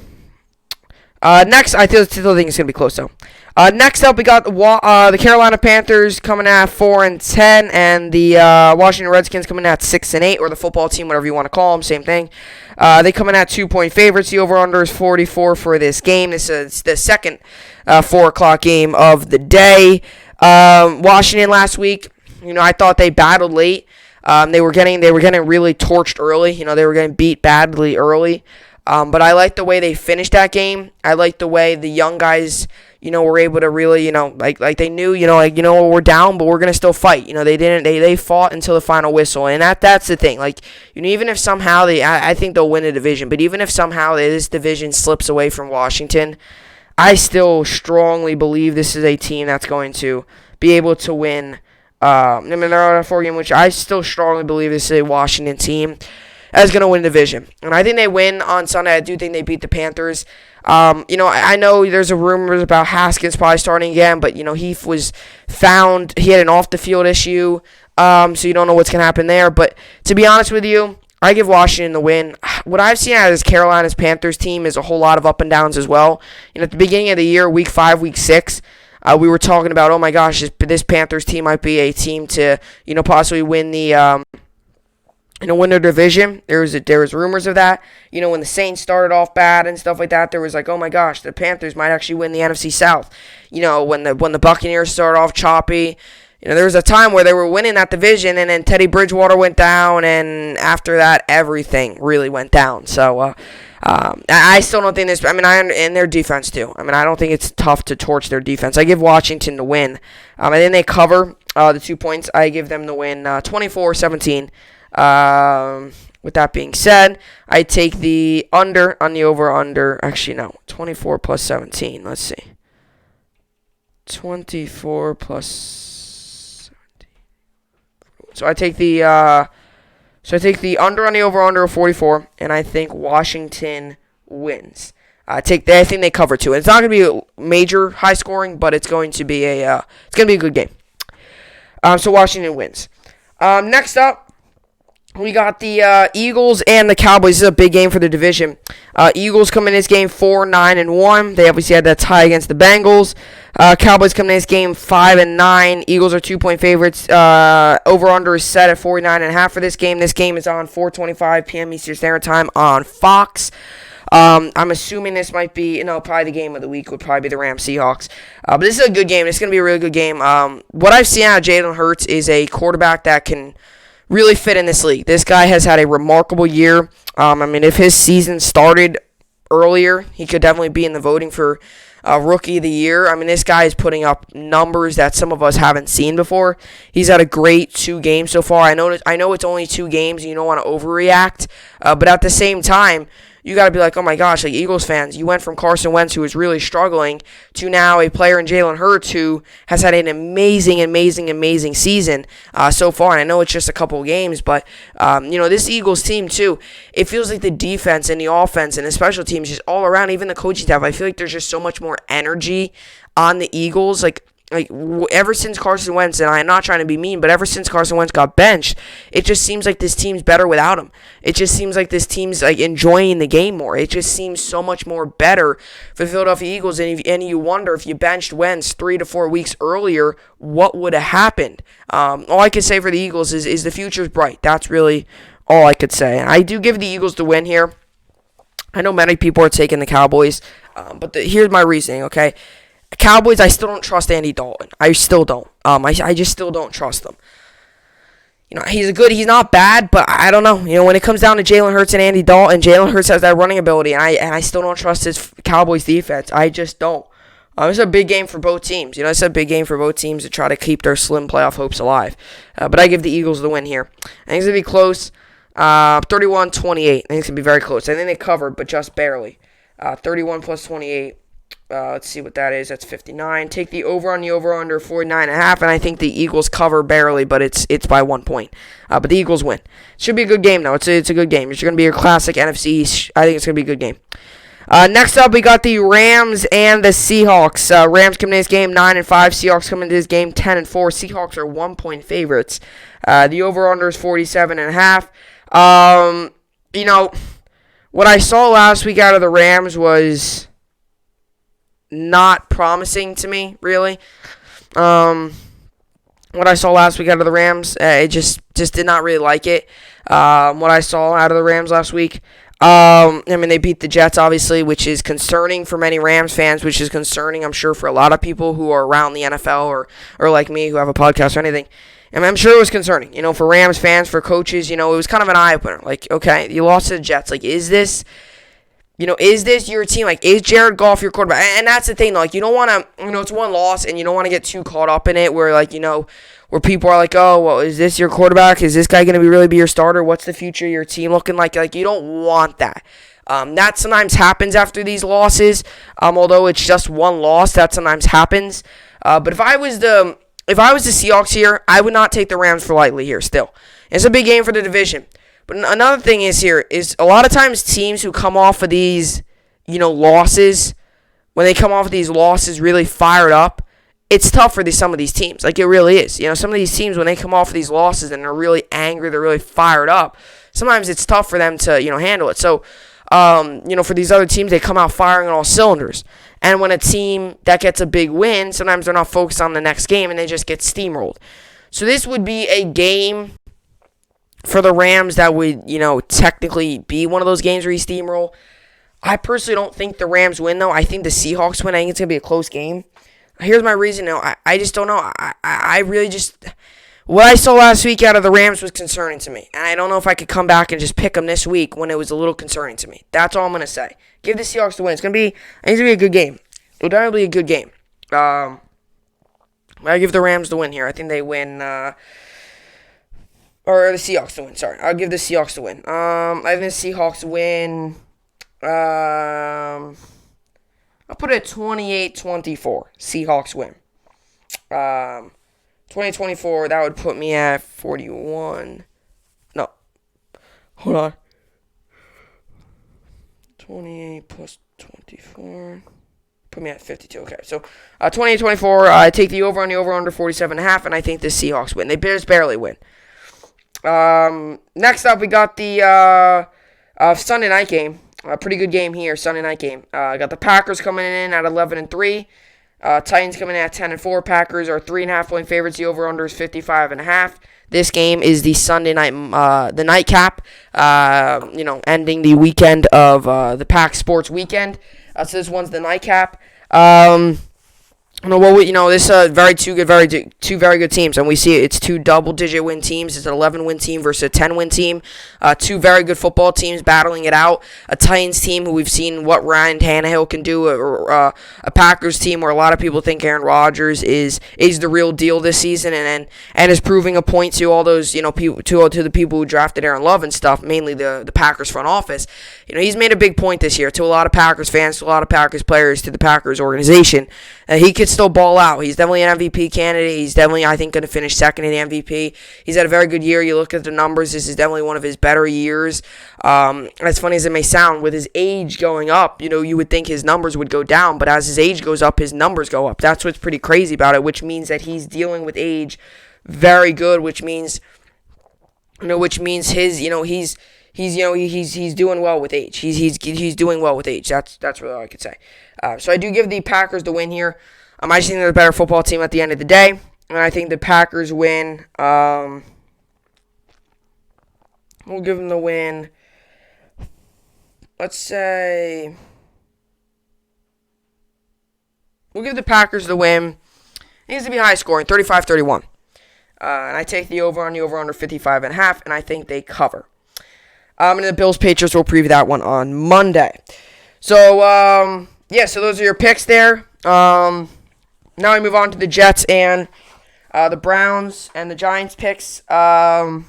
Next, I still think it's going to be close, though. Next up, we got the Carolina Panthers coming at 4-10, and the Washington Redskins coming at 6-8, or the football team, whatever you want to call them, same thing. They coming at 2-point favorites. The over/under is 44 for this game. This is the second 4 o'clock game of the day. Washington last week, I thought they battled late. They were getting really torched early. They were getting beat badly early. But I like the way they finished that game. I like the way the young guys, were able to really, like they knew, we're down, but we're gonna still fight. They fought until the final whistle, and that's the thing. Like, even if somehow I think they'll win a division, but even if somehow this division slips away from Washington, I still strongly believe this is a team that's going to be able to win. They're on a 4-game, which I still strongly believe this is a Washington team that's going to win the division. And I think they win on Sunday. I do think they beat the Panthers. I know there's a rumors about Haskins probably starting again, but, he was found, he had an off-the-field issue, so you don't know what's going to happen there. But to be honest with you, I give Washington the win. What I've seen out of this Carolina's Panthers team is a whole lot of up and downs as well. At the beginning of the year, week 5, week 6, we were talking about, oh my gosh, this Panthers team might be a team to, possibly win the, win their division. There was rumors of that. When the Saints started off bad and stuff like that, there was like, oh my gosh, the Panthers might actually win the NFC South. When the Buccaneers started off choppy, there was a time where they were winning that division, and then Teddy Bridgewater went down, and after that, everything really went down. So, I still don't think this. And their defense too. I don't think it's tough to torch their defense. I give Washington the win. And then they cover the 2 points. I give them the win, 24-17. With that being said, I take the under on the over/under. Actually, no, 24 plus 17. Let's see. 24 plus 17. So I take the under on the over/under of 44, and I think Washington wins. I think they cover too. And it's not going to be a major high scoring, but it's going to be a good game. So Washington wins. Next up, we got the Eagles and the Cowboys. This is a big game for the division. Eagles come in this game 4-9-1. They obviously had that tie against the Bengals. Cowboys come in this game 5-9. Eagles are 2-point favorites. Over/under is set at 49.5 for this game. This game is on 4:25 p.m. Eastern Standard Time on Fox. I'm assuming this might be, probably the game of the week would probably be the Rams-Seahawks. But this is a good game. It's going to be a really good game. What I've seen out of Jalen Hurts is a quarterback that can really fit in this league. This guy has had a remarkable year. If his season started earlier, he could definitely be in the voting for Rookie of the Year. This guy is putting up numbers that some of us haven't seen before. He's had a great 2 games so far. I know it's only 2 games, and you don't want to overreact, but at the same time, you got to be like, oh my gosh, like Eagles fans, you went from Carson Wentz, who was really struggling, to now a player in Jalen Hurts who has had an amazing season so far. And I know it's just a couple games, but, this Eagles team, too, it feels like the defense and the offense and the special teams, just all around, even the coaching staff, I feel like there's just so much more energy on the Eagles. Like ever since Carson Wentz, and I'm not trying to be mean, but ever since Carson Wentz got benched, it just seems like this team's better without him. It just seems like this team's like enjoying the game more. It just seems so much more better for the Philadelphia Eagles, and you wonder if you benched Wentz 3 to 4 weeks earlier, what would have happened? All I can say for the Eagles is the future's bright. That's really all I could say. I do give the Eagles the win here. I know many people are taking the Cowboys, but here's my reasoning, okay? Cowboys, I still don't trust Andy Dalton. I still don't. I just still don't trust him. He's not bad, but I don't know. When it comes down to Jalen Hurts and Andy Dalton, Jalen Hurts has that running ability, and I still don't trust his Cowboys defense. I just don't. It's a big game for both teams. It's a big game for both teams to try to keep their slim playoff hopes alive. But I give the Eagles the win here. I think it's going to be close. 31-28. I think it's going to be very close. I think they covered, but just barely. 31 plus 28. Let's see what that is. That's 59. Take the over on the over-under 49.5, and I think the Eagles cover barely, but it's by 1 point. But the Eagles win. Should be a good game, though. It's a good game. It's going to be your classic NFC East. I think it's going to be a good game. Next up, we got the Rams and the Seahawks. Rams coming into this game 9-5. Seahawks coming into this game 10-4. Seahawks are 1-point favorites. The over-under is 47.5. What I saw last week out of the Rams was not promising to me, really. What I saw last week out of the Rams, it just did not really like it. What I saw out of the Rams last week. They beat the Jets, obviously, which is concerning for many Rams fans, which is concerning, I'm sure, for a lot of people who are around the NFL or like me who have a podcast or anything. I'm sure it was concerning, for Rams fans, for coaches, it was kind of an eye-opener. Like, okay, you lost to the Jets. Like, is this your team? Like, is Jared Goff your quarterback? And that's the thing, like, you don't want to, it's one loss, and you don't want to get too caught up in it where, like, where people are like, oh, well, is this your quarterback? Is this guy going to really be your starter? What's the future of your team looking like? Like, you don't want that. That sometimes happens after these losses, although it's just one loss, that sometimes happens. But if I was the Seahawks here, I would not take the Rams for lightly here still. It's a big game for the division. But another thing is a lot of times teams who come off of these, losses, when they come off of these losses really fired up, it's tough for some of these teams. Like, it really is. Some of these teams, when they come off of these losses and they're really angry, they're really fired up, sometimes it's tough for them to, handle it. So, for these other teams, they come out firing on all cylinders. And when a team that gets a big win, sometimes they're not focused on the next game and they just get steamrolled. So this would be a game for the Rams that would, technically be one of those games where you steamroll. I personally don't think the Rams win, though. I think the Seahawks win. I think it's going to be a close game. Here's my reason, though. I just don't know. I really just... What I saw last week out of the Rams was concerning to me. And I don't know if I could come back and just pick them this week when it was a little concerning to me. That's all I'm going to say. Give the Seahawks the win. I think it's going to be a good game. It'll definitely be a good game. I give the Rams the win here. I think they win... Or the Seahawks to win, sorry. I'll give the Seahawks to win. I think the Seahawks win. I'll put it at 28-24. Seahawks win. 2024, that would put me at 41. No. Hold on. 28 plus 24. Put me at 52. Okay, so 28-24. I take the over on the over-under 47.5, and I think the Seahawks win. They just barely win. Next up, we got the Sunday night game. A pretty good game here, Sunday night game. Got the Packers coming in at 11-3. Titans coming in at 10-4. Packers are 3.5 point favorites. The over/under is 55.5. This game is the Sunday night, the nightcap, ending the weekend of the PAC Sports weekend. So this one's the nightcap. This two very good teams, and we see it's two double-digit win teams. It's an 11-win team versus a 10-win team. Two very good football teams battling it out. A Titans team who we've seen what Ryan Tannehill can do. A Packers team where a lot of people think Aaron Rodgers is the real deal this season, and is proving a point to all those people to the people who drafted Aaron Love and stuff, mainly the Packers front office. He's made a big point this year to a lot of Packers fans, to a lot of Packers players, to the Packers organization. He could still ball out. He's definitely an MVP candidate. He's definitely, I think, going to finish second in the MVP. He's had a very good year. You look at the numbers. This is definitely one of his better years. As funny as it may sound, with his age going up, you would think his numbers would go down, but as his age goes up, his numbers go up. That's what's pretty crazy about it, which means that he's dealing with age very good, which means he's doing well with age. He's doing well with age. That's really all I could say. So I do give the Packers the win here. I just think they're the better football team at the end of the day, and I think the Packers win. We'll give them the win. Let's say we'll give the Packers the win. It needs to be high scoring, 35-31. And I take the over on the over-under 55.5, and I think they cover. And the Bills-Patriots, we'll preview that one on Monday. So, so those are your picks there. Now we move on to the Jets and the Browns and the Giants picks. So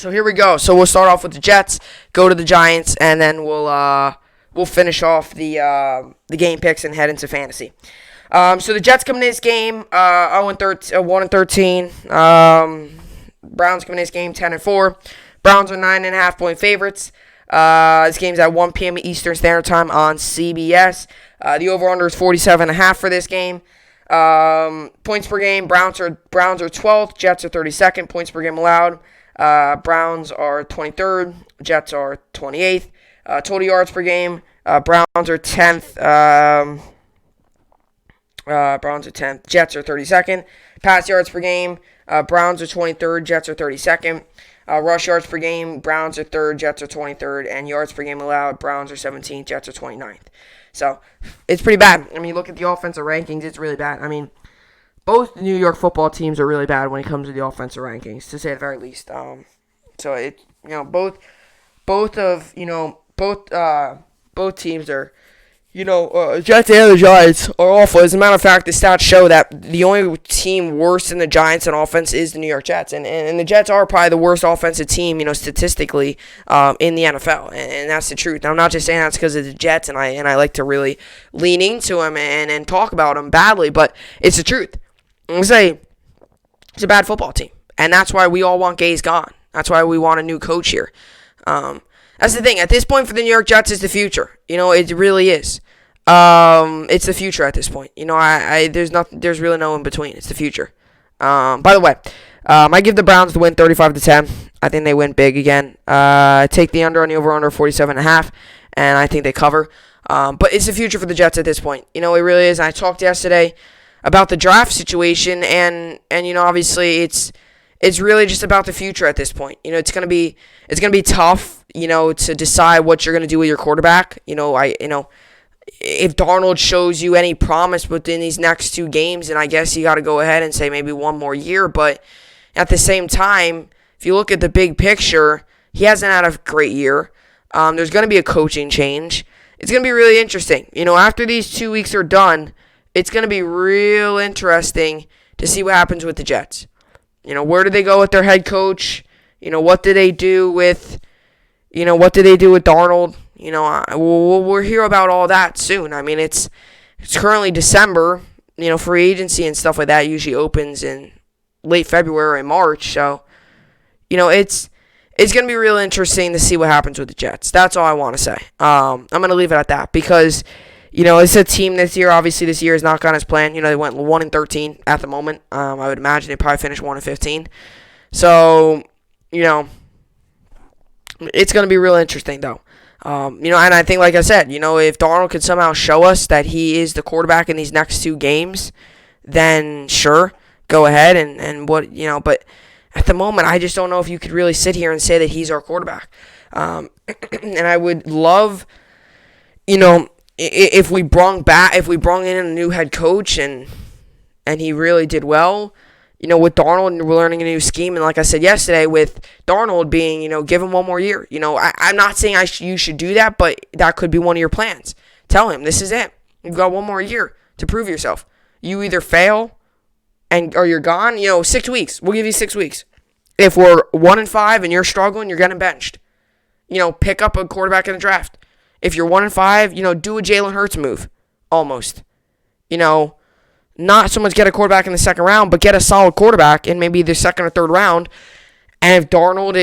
here we go. So we'll start off with the Jets, go to the Giants, and then we'll finish off the game picks and head into fantasy. So the Jets come in this game 1-13. Browns come in this game 10-4. Browns are 9.5 point favorites. This game's at 1 p.m. Eastern Standard Time on CBS. The over/under is 47.5 for this game. Points per game: Browns are 12th, Jets are 32nd. Points per game allowed: Browns are 23rd, Jets are 28th. Total yards per game: Browns are 10th. Jets are 32nd. Pass yards per game: Browns are 23rd, Jets are 32nd. Rush yards per game: Browns are 3rd, Jets are 23rd. And yards per game allowed: Browns are 17th, Jets are 29th. So, it's pretty bad. I mean, you look at the offensive rankings, it's really bad. I mean, both New York football teams are really bad when it comes to the offensive rankings, to say the very least. Both teams are, Jets and the Giants are awful. As a matter of fact, the stats show that the only team worse than the Giants in offense is the New York Jets. And the Jets are probably the worst offensive team, statistically, in the NFL. And that's the truth. Now, I'm not just saying that's because of the Jets, and I like to really lean into them and talk about them badly, but it's the truth. I'm say it's a bad football team. And that's why we all want Gase gone. That's why we want a new coach here. That's the thing. At this point for the New York Jets, it's the future. It really is. It's the future at this point. There's really no in between. It's the future. By the way, I give the Browns the win 35-10. I think they win big again. Take the under on the over-under 47.5, and I think they cover. But it's the future for the Jets at this point. It really is. I talked yesterday about the draft situation, and obviously it's really just about the future at this point. It's gonna be tough, to decide what you're gonna do with your quarterback. If Darnold shows you any promise within these next two games, then I guess you got to go ahead and say maybe one more year. But at the same time, if you look at the big picture, he hasn't had a great year. There's going to be a coaching change. It's going to be really interesting. After these 2 weeks are done, it's going to be real interesting to see what happens with the Jets. Where do they go with their head coach? What do they do with Darnold? We'll hear about all that soon. I mean, it's currently December. Free agency and stuff like that usually opens in late February and March. So, it's going to be real interesting to see what happens with the Jets. That's all I want to say. I'm going to leave it at that because, it's a team this year. Obviously, this year has not gone as planned. They went 1-13 at the moment. I would imagine they probably finished 1-15. So, it's going to be real interesting, though. And I think, like I said, if Darnold could somehow show us that he is the quarterback in these next two games, then sure, go ahead and but at the moment, I just don't know if you could really sit here and say that he's our quarterback. And I would love, if we brought in a new head coach and he really did well, with Darnold, we're learning a new scheme. And like I said yesterday, with Darnold being, give him one more year. I'm not saying you should do that, but that could be one of your plans. Tell him this is it. You've got one more year to prove yourself. You either fail or you're gone. 6 weeks. We'll give you 6 weeks. If we're 1-5 and you're struggling, you're getting benched. Pick up a quarterback in the draft. If you're 1-5, do a Jalen Hurts move. Almost. Not so much get a quarterback in the second round, but get a solid quarterback in maybe the second or third round. And if Darnold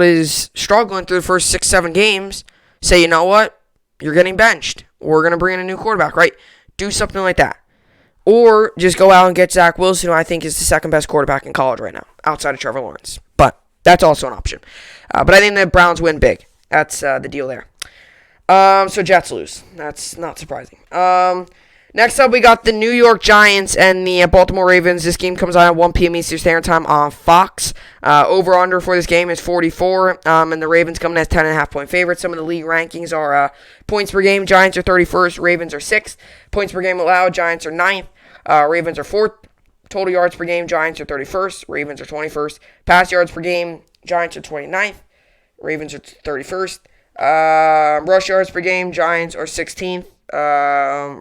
is struggling through the first 6-7 games, say, you know what? You're getting benched. We're going to bring in a new quarterback, right? Do something like that. Or just go out and get Zach Wilson, who I think is the second best quarterback in college right now, outside of Trevor Lawrence. But that's also an option. But I think the Browns win big. That's the deal there. So Jets lose. That's not surprising. Next up, we got the New York Giants and the Baltimore Ravens. This game comes on at 1 p.m. Eastern Standard Time on Fox. Over-under for this game is 44, and the Ravens coming as 10.5-point favorites. Some of the league rankings are points per game. Giants are 31st. Ravens are 6th. Points per game allowed. Giants are 9th. Ravens are 4th. Total yards per game. Giants are 31st. Ravens are 21st. Pass yards per game. Giants are 29th. Ravens are 31st. Rush yards per game. Giants are 16th.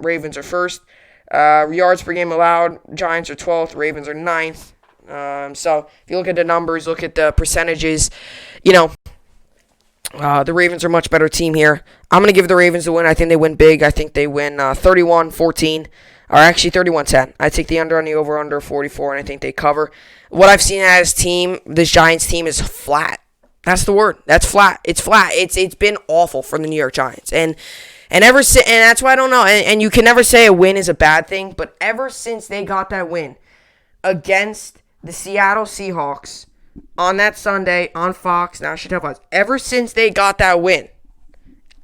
Ravens are 1st. Yards per game allowed. Giants are 12th. Ravens are 9th. So if you look at the numbers, look at the percentages, the Ravens are a much better team here. I'm going to give the Ravens the win. I think they win big. I think they win 31-14. Or actually 31-10. I take the under on the over-under 44, and I think they cover. What I've seen as this Giants team is flat. That's the word. That's flat. It's flat. It's been awful for the New York Giants. And that's why I don't know. And you can never say a win is a bad thing, but ever since they got that win against the Seattle Seahawks on that Sunday on Fox, National Television, ever since they got that win,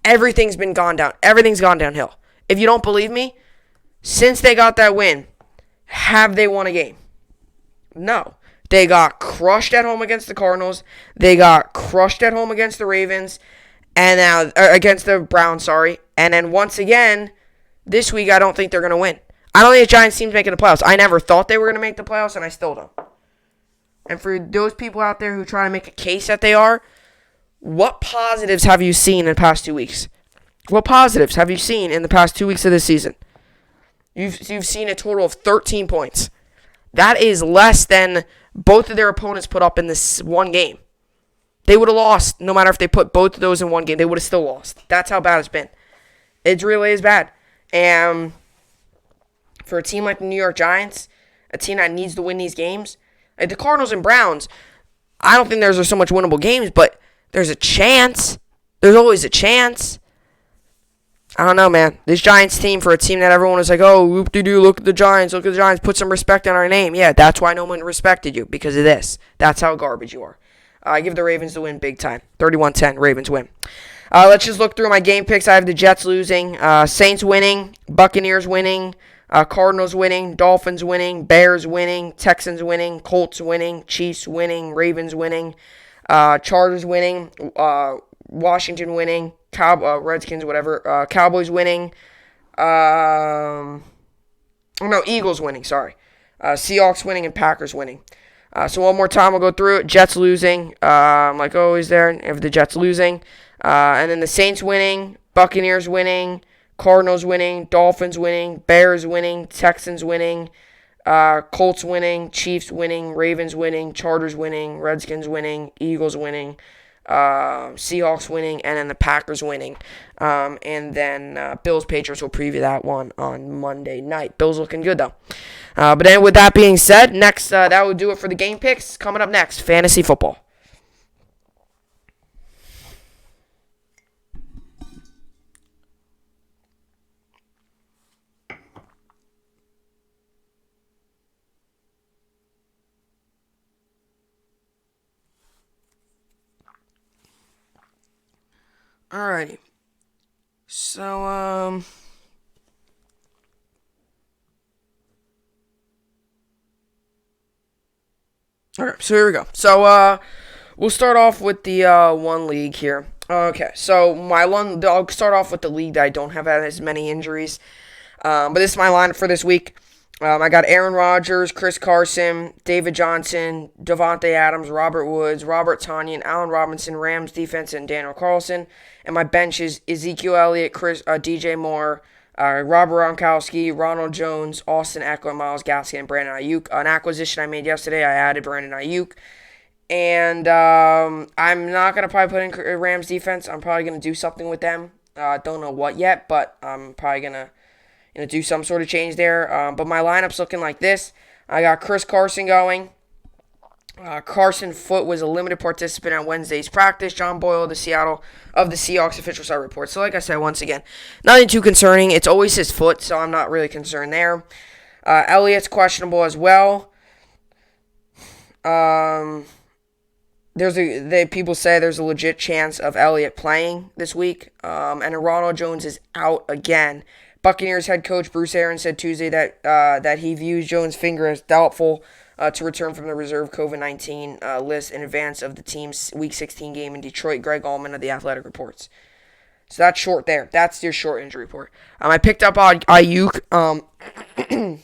everything's gone down. Everything's gone downhill. If you don't believe me, since they got that win, have they won a game? No. They got crushed at home against the Cardinals. They got crushed at home against the Ravens. And now, against the Browns, sorry. And then once again, this week, I don't think they're going to win. I don't think the Giants team's making the playoffs. I never thought they were going to make the playoffs, and I still don't. And for those people out there who try to make a case that they are, what positives have you seen in the past 2 weeks? What positives have you seen in the past 2 weeks of this season? You've seen a total of 13 points. That is less than both of their opponents put up in this one game. They would have lost no matter if they put both of those in one game. They would have still lost. That's how bad it's been. It really is bad. And for a team like the New York Giants, a team that needs to win these games, like the Cardinals and Browns, I don't think there's so much winnable games, but there's a chance. There's always a chance. I don't know, man. This Giants team, for a team that everyone was like, oh, whoop-de-doo, look at the Giants, put some respect on our name. Yeah, that's why no one respected you, because of this. That's how garbage you are. I give the Ravens the win big time. 31-10, Ravens win. Let's just look through my game picks. I have the Jets losing, Saints winning, Buccaneers winning, Cardinals winning, Dolphins winning, Bears winning, Texans winning, Colts winning, Chiefs winning, Ravens winning, Chargers winning, Washington winning, Redskins, whatever, Cowboys winning, Eagles winning, sorry, Seahawks winning, and Packers winning. So one more time, we'll go through it. Jets losing, like always there, if the Jets losing, and then the Saints winning, Buccaneers winning, Cardinals winning, Dolphins winning, Bears winning, Texans winning, Colts winning, Chiefs winning, Ravens winning, Chargers winning, Redskins winning, Eagles winning, Seahawks winning, and then the Packers winning. And then Bills Patriots will preview that one on Monday night. Bills looking good though. But then with that being said, next that will do it for the game picks. Coming up next, fantasy football. Alrighty. So, Alright, so here we go. So, we'll start off with the one league here. Okay, so I'll start off with the league that I don't have as many injuries. But this is my lineup for this week. I got Aaron Rodgers, Chris Carson, David Johnson, Devontae Adams, Robert Woods, Robert Tonyan, Allen Robinson, Rams defense, and Daniel Carlson. And my bench is Ezekiel Elliott, DJ Moore, Robert Gronkowski, Ronald Jones, Austin Eckler, Myles Gaskin, and Brandon Ayuk. An acquisition I made yesterday, I added Brandon Ayuk. And I'm not going to probably put in Rams defense. I'm probably going to do something with them. Don't know what yet, but I'm probably going to do some sort of change there. But my lineup's looking like this. I got Chris Carson going. Carson Foot was a limited participant at Wednesday's practice. John Boyle of the Seahawks official site report. So like I said, once again, nothing too concerning. It's always his foot, so I'm not really concerned there. Elliott's questionable as well. People say there's a legit chance of Elliott playing this week. And Ronald Jones is out again. Buccaneers head coach Bruce Arians said Tuesday that he views Jones' finger as doubtful to return from the reserve COVID-19 list in advance of the team's Week 16 game in Detroit. Greg Allman of The Athletic reports. So that's short there. That's your short injury report. I picked up Ayuk.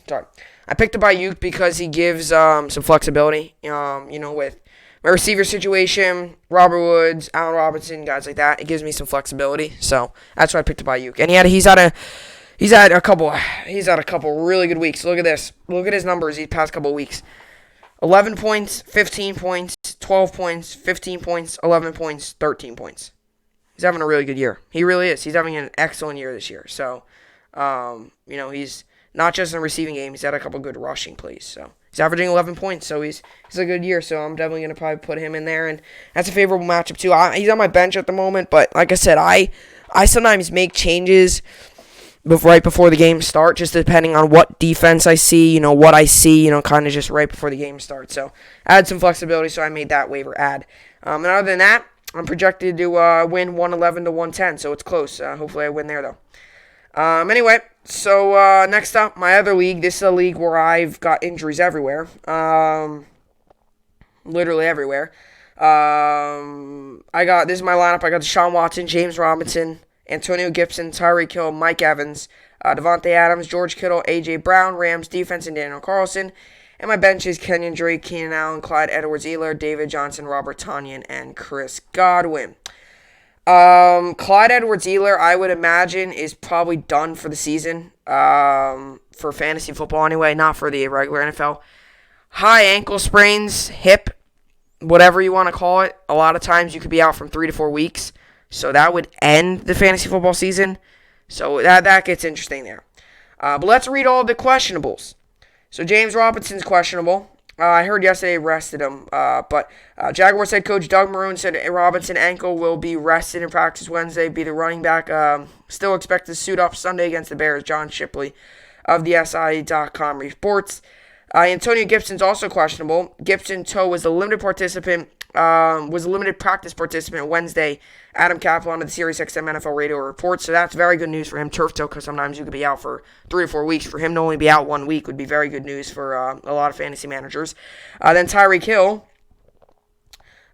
Sorry. I picked up Ayuk because he gives some flexibility. With my receiver situation, Robert Woods, Allen Robinson, guys like that, it gives me some flexibility. So that's why I picked up Ayuk. And he's had a couple really good weeks. Look at this. Look at his numbers these past couple weeks. 11 points, 15 points, 12 points, 15 points, 11 points, 13 points. He's having a really good year. He really is. He's having an excellent year this year. So, he's not just in the receiving game. He's had a couple good rushing plays. So, he's averaging 11 points. So, he's a good year. So, I'm definitely going to probably put him in there. And that's a favorable matchup, too. He's on my bench at the moment. But, like I said, I sometimes make changes right before the game starts, just depending on what defense I see, what I see, kind of just right before the game starts. So, add some flexibility, so I made that waiver add. And other than that, I'm projected to win 111 to 110, so it's close. Hopefully I win there, though. Anyway, so next up, my other league. This is a league where I've got injuries everywhere. Literally everywhere. This is my lineup. I got Deshaun Watson, James Robinson, Antonio Gibson, Tyreek Hill, Mike Evans, Devontae Adams, George Kittle, A.J. Brown, Rams defense, and Daniel Carlson. And my bench is Kenyon Drake, Keenan Allen, Clyde Edwards-Helaire, David Johnson, Robert Tonyan, and Chris Godwin. Clyde Edwards-Helaire, I would imagine, is probably done for the season. For fantasy football anyway, not for the regular NFL. High ankle sprains, hip, whatever you want to call it. A lot of times you could be out from 3 to 4 weeks. So that would end the fantasy football season. So that gets interesting there. But let's read all the questionables. So James Robinson's questionable. I heard yesterday rested him. But Jaguars head coach Doug Marrone said Robinson ankle will be rested in practice Wednesday. Be the running back. Still expect to suit up Sunday against the Bears. John Shipley of the SI.com reports. Antonio Gibson's also questionable. Gibson toe was a limited practice participant Wednesday. Adam Kaplan of the SiriusXM NFL radio reports. So that's very good news for him. Turf toe, because sometimes you could be out for 3 or 4 weeks. For him to only be out 1 week would be very good news for a lot of fantasy managers. Then Tyreek Hill.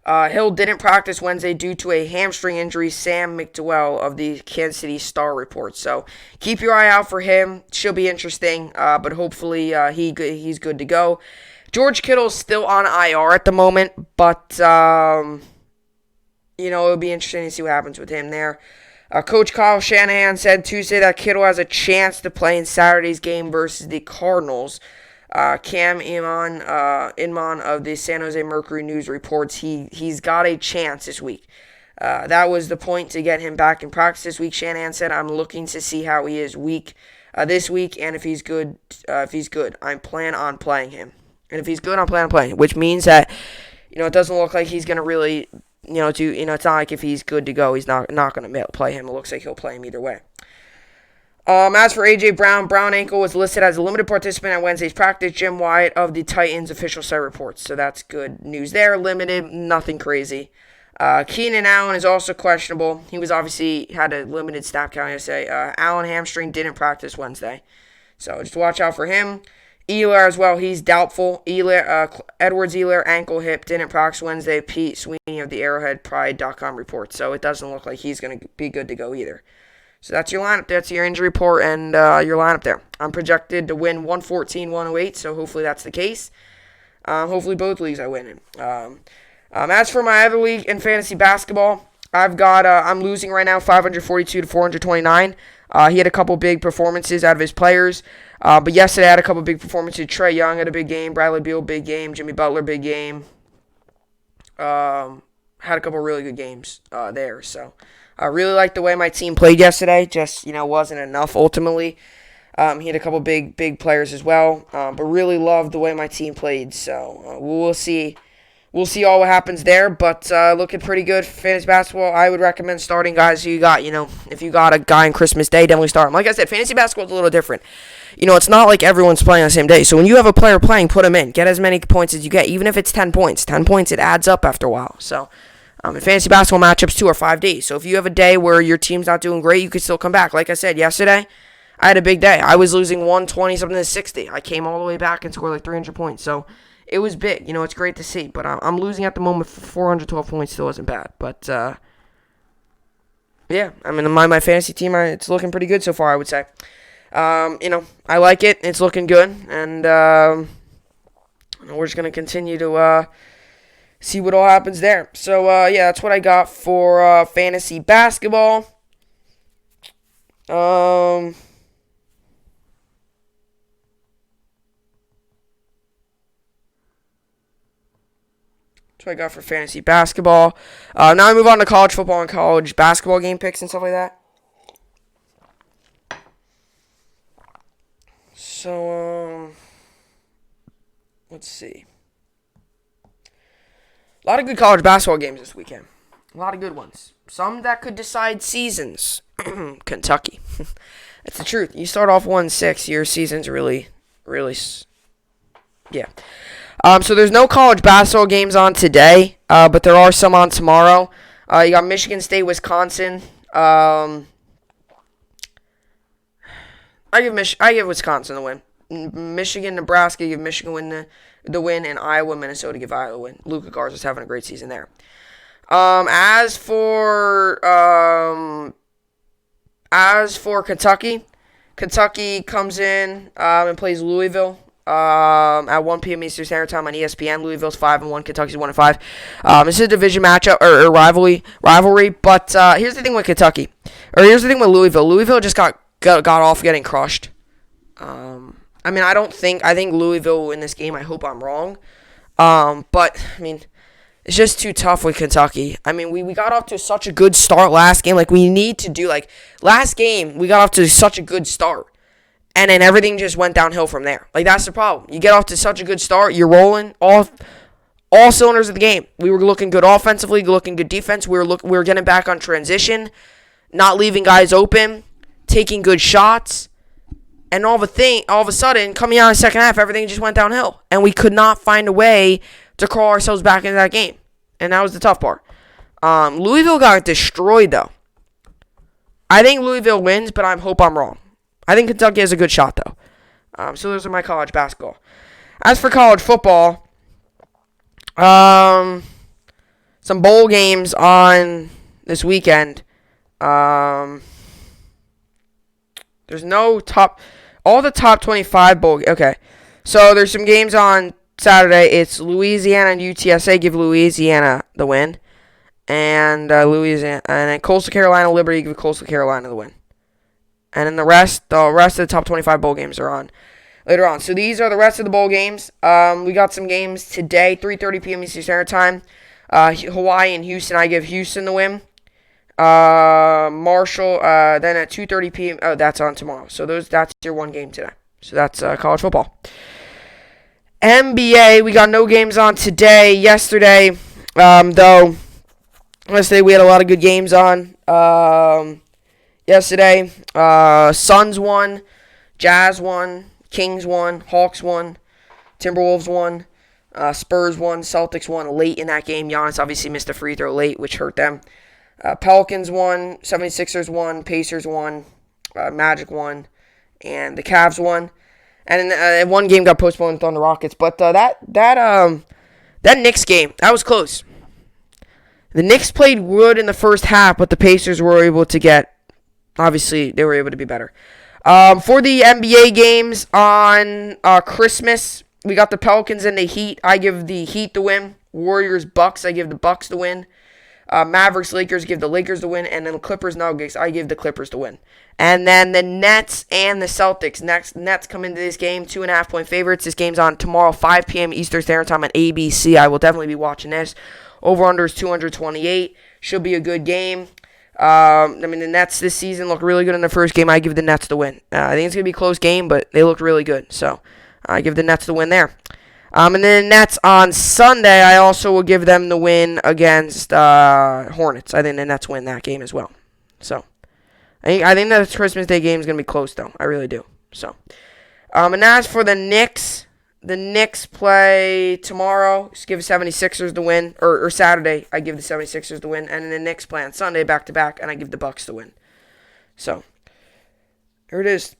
Hill didn't practice Wednesday due to a hamstring injury. Sam McDowell of the Kansas City Star reports. So keep your eye out for him. Should be interesting, but hopefully he's good to go. George Kittle's still on IR at the moment, but it'll be interesting to see what happens with him there. Coach Kyle Shanahan said Tuesday that Kittle has a chance to play in Saturday's game versus the Cardinals. Cam Inman of the San Jose Mercury News reports he's got a chance this week. That was the point to get him back in practice this week. Shanahan said, "I'm looking to see how he is this week, and if he's good, I plan on playing him. And if he's good, I plan on playing him." Which means that it doesn't look like he's gonna really it's not like if he's good to go, he's not going to play him. It looks like he'll play him either way. As for A.J. Brown ankle was listed as a limited participant at Wednesday's practice. Jim Wyatt of the Titans official site reports. So that's good news there. Limited, nothing crazy. Keenan Allen is also questionable. He was obviously had a limited snap count yesterday. Allen hamstring didn't practice Wednesday. So just watch out for him. Elair as well, he's doubtful. Edwards Elair ankle hip, didn't practice Wednesday. Pete Sweeney of the ArrowheadPride.com reports. So it doesn't look like he's going to be good to go either. So that's your lineup. That's your injury report and your lineup there. I'm projected to win 114-108, so hopefully that's the case. Hopefully both leagues I win in. As for my other league in fantasy basketball, I'm losing right now 542 to 429. He had a couple big performances out of his players. But yesterday I had a couple big performances. Trae Young had a big game. Bradley Beal, big game. Jimmy Butler, big game. Had a couple really good games there. So I really liked the way my team played yesterday. Just, wasn't enough ultimately. He had a couple big players as well. But really loved the way my team played. So we'll see. We'll see all what happens there, but looking pretty good for fantasy basketball. I would recommend starting guys who you got. If you got a guy on Christmas Day, definitely start him. Like I said, fantasy basketball is a little different. It's not like everyone's playing on the same day. So when you have a player playing, put him in. Get as many points as you get, even if it's 10 points. 10 points, it adds up after a while. So in fantasy basketball matchups, too, are 5 days. So if you have a day where your team's not doing great, you could still come back. Like I said, yesterday, I had a big day. I was losing 120-something to 60. I came all the way back and scored like 300 points. So it was big. It's great to see. But I'm losing at the moment. 412 points still isn't bad. But, yeah, my fantasy team, it's looking pretty good so far, I would say. I like it. It's looking good. And we're just going to continue to see what all happens there. So, yeah, that's what I got for fantasy basketball. That's what I got for fantasy basketball. Now I move on to college football and college basketball game picks and stuff like that. So, let's see. A lot of good college basketball games this weekend. A lot of good ones. Some that could decide seasons. Kentucky. That's the truth. You start off 1-6, your season's really, yeah. So there's no college basketball games on today, but there are some on tomorrow. You got Michigan State, Wisconsin. I give Wisconsin the win. Michigan, Nebraska, give Michigan the win, and Iowa, Minnesota, give Iowa the win. Luka Garza's having a great season there. As for Kentucky comes in and plays Louisville at 1 p.m. Eastern Standard Time on ESPN. Louisville's 5-1, Kentucky's 1-5. This is a division matchup or rivalry. But here's the thing with Kentucky, or here's the thing with Louisville. Louisville just got off getting crushed. I think Louisville will win this game. I hope I'm wrong. But it's just too tough with Kentucky. We got off to such a good start last game. Last game, we got off to such a good start. And then everything just went downhill from there. That's the problem. You get off to such a good start, you're rolling all cylinders of the game. We were looking good offensively, looking good defense. We were getting back on transition, not leaving guys open, taking good shots. And all of a sudden, coming out in the second half, everything just went downhill. And we could not find a way to crawl ourselves back into that game. And that was the tough part. Louisville got destroyed, though. I think Louisville wins, but I hope I'm wrong. I think Kentucky has a good shot, though. So those are my college basketball. As for college football, some bowl games on this weekend. There's no all the top 25 bowl. Okay, so there's some games on Saturday. It's Louisiana and UTSA. Give Louisiana the win, and Louisiana and then Coastal Carolina Liberty. Give Coastal Carolina the win. And then the rest of the top 25 bowl games are on later on. So these are the rest of the bowl games. We got some games today, 3:30 p.m. Eastern Standard Time. Hawaii and Houston. I give Houston the win. Marshall. Then at 2:30 p.m. Oh, that's on tomorrow. So that's your one game today. So that's college football. NBA. We got no games on today. Yesterday, though. Yesterday we had a lot of good games on. Yesterday, Suns won, Jazz won, Kings won, Hawks won, Timberwolves won, Spurs won, Celtics won late in that game. Giannis obviously missed a free throw late, which hurt them. Pelicans won, 76ers won, Pacers won, Magic won, and the Cavs won. And one game got postponed on the Rockets. But that Knicks game, that was close. The Knicks played good in the first half, but the Pacers were able to get, obviously, they were able to be better. For the NBA games on Christmas, we got the Pelicans and the Heat. I give the Heat the win. Warriors, Bucks, I give the Bucks the win. Mavericks, Lakers, give the Lakers the win. And then Clippers, Nuggets, I give the Clippers the win. And then the Nets and the Celtics. Nets come into this game, 2.5-point favorites. This game's on tomorrow, 5 p.m. Eastern Standard Time on ABC. I will definitely be watching this. Over-under is 228. Should be a good game. The Nets this season look really good in the first game. I give the Nets the win. I think it's going to be a close game, but they look really good. So I give the Nets the win there. And then the Nets on Sunday, I also will give them the win against Hornets. I think the Nets win that game as well. So I think that Christmas Day game is going to be close, though. I really do. So, and as for the Knicks play tomorrow. Just give the 76ers the win. Or Saturday, I give the 76ers the win. And then the Knicks play on Sunday back-to-back, and I give the Bucks the win. So, here it is.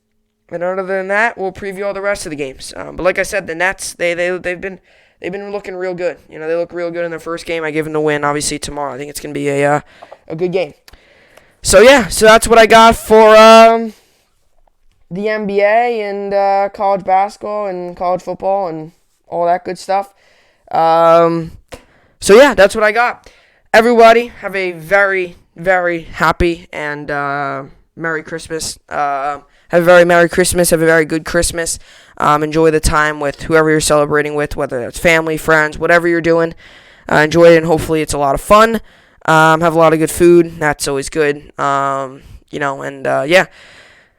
And other than that, we'll preview all the rest of the games. But like I said, the Nets, they've been looking real good. You know, they look real good in their first game. I give them the win, obviously, tomorrow. I think it's going to be a good game. So, yeah. So, that's what I got for the NBA and college basketball and college football and all that good stuff. So, yeah, that's what I got. Everybody, have a very, very happy and Merry Christmas. Have a very Merry Christmas. Have a very good Christmas. Enjoy the time with whoever you're celebrating with, whether it's family, friends, whatever you're doing. Enjoy it, and hopefully it's a lot of fun. Have a lot of good food. That's always good. Yeah.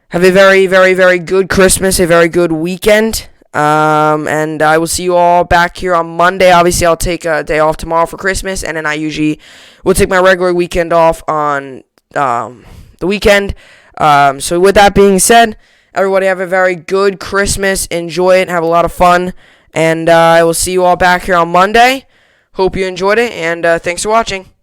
Have a very, very, very good Christmas, a very good weekend, and I will see you all back here on Monday. Obviously, I'll take a day off tomorrow for Christmas, and then I usually will take my regular weekend off on the weekend. So with that being said, everybody have a very good Christmas. Enjoy it. Have a lot of fun, and I will see you all back here on Monday. Hope you enjoyed it, and thanks for watching.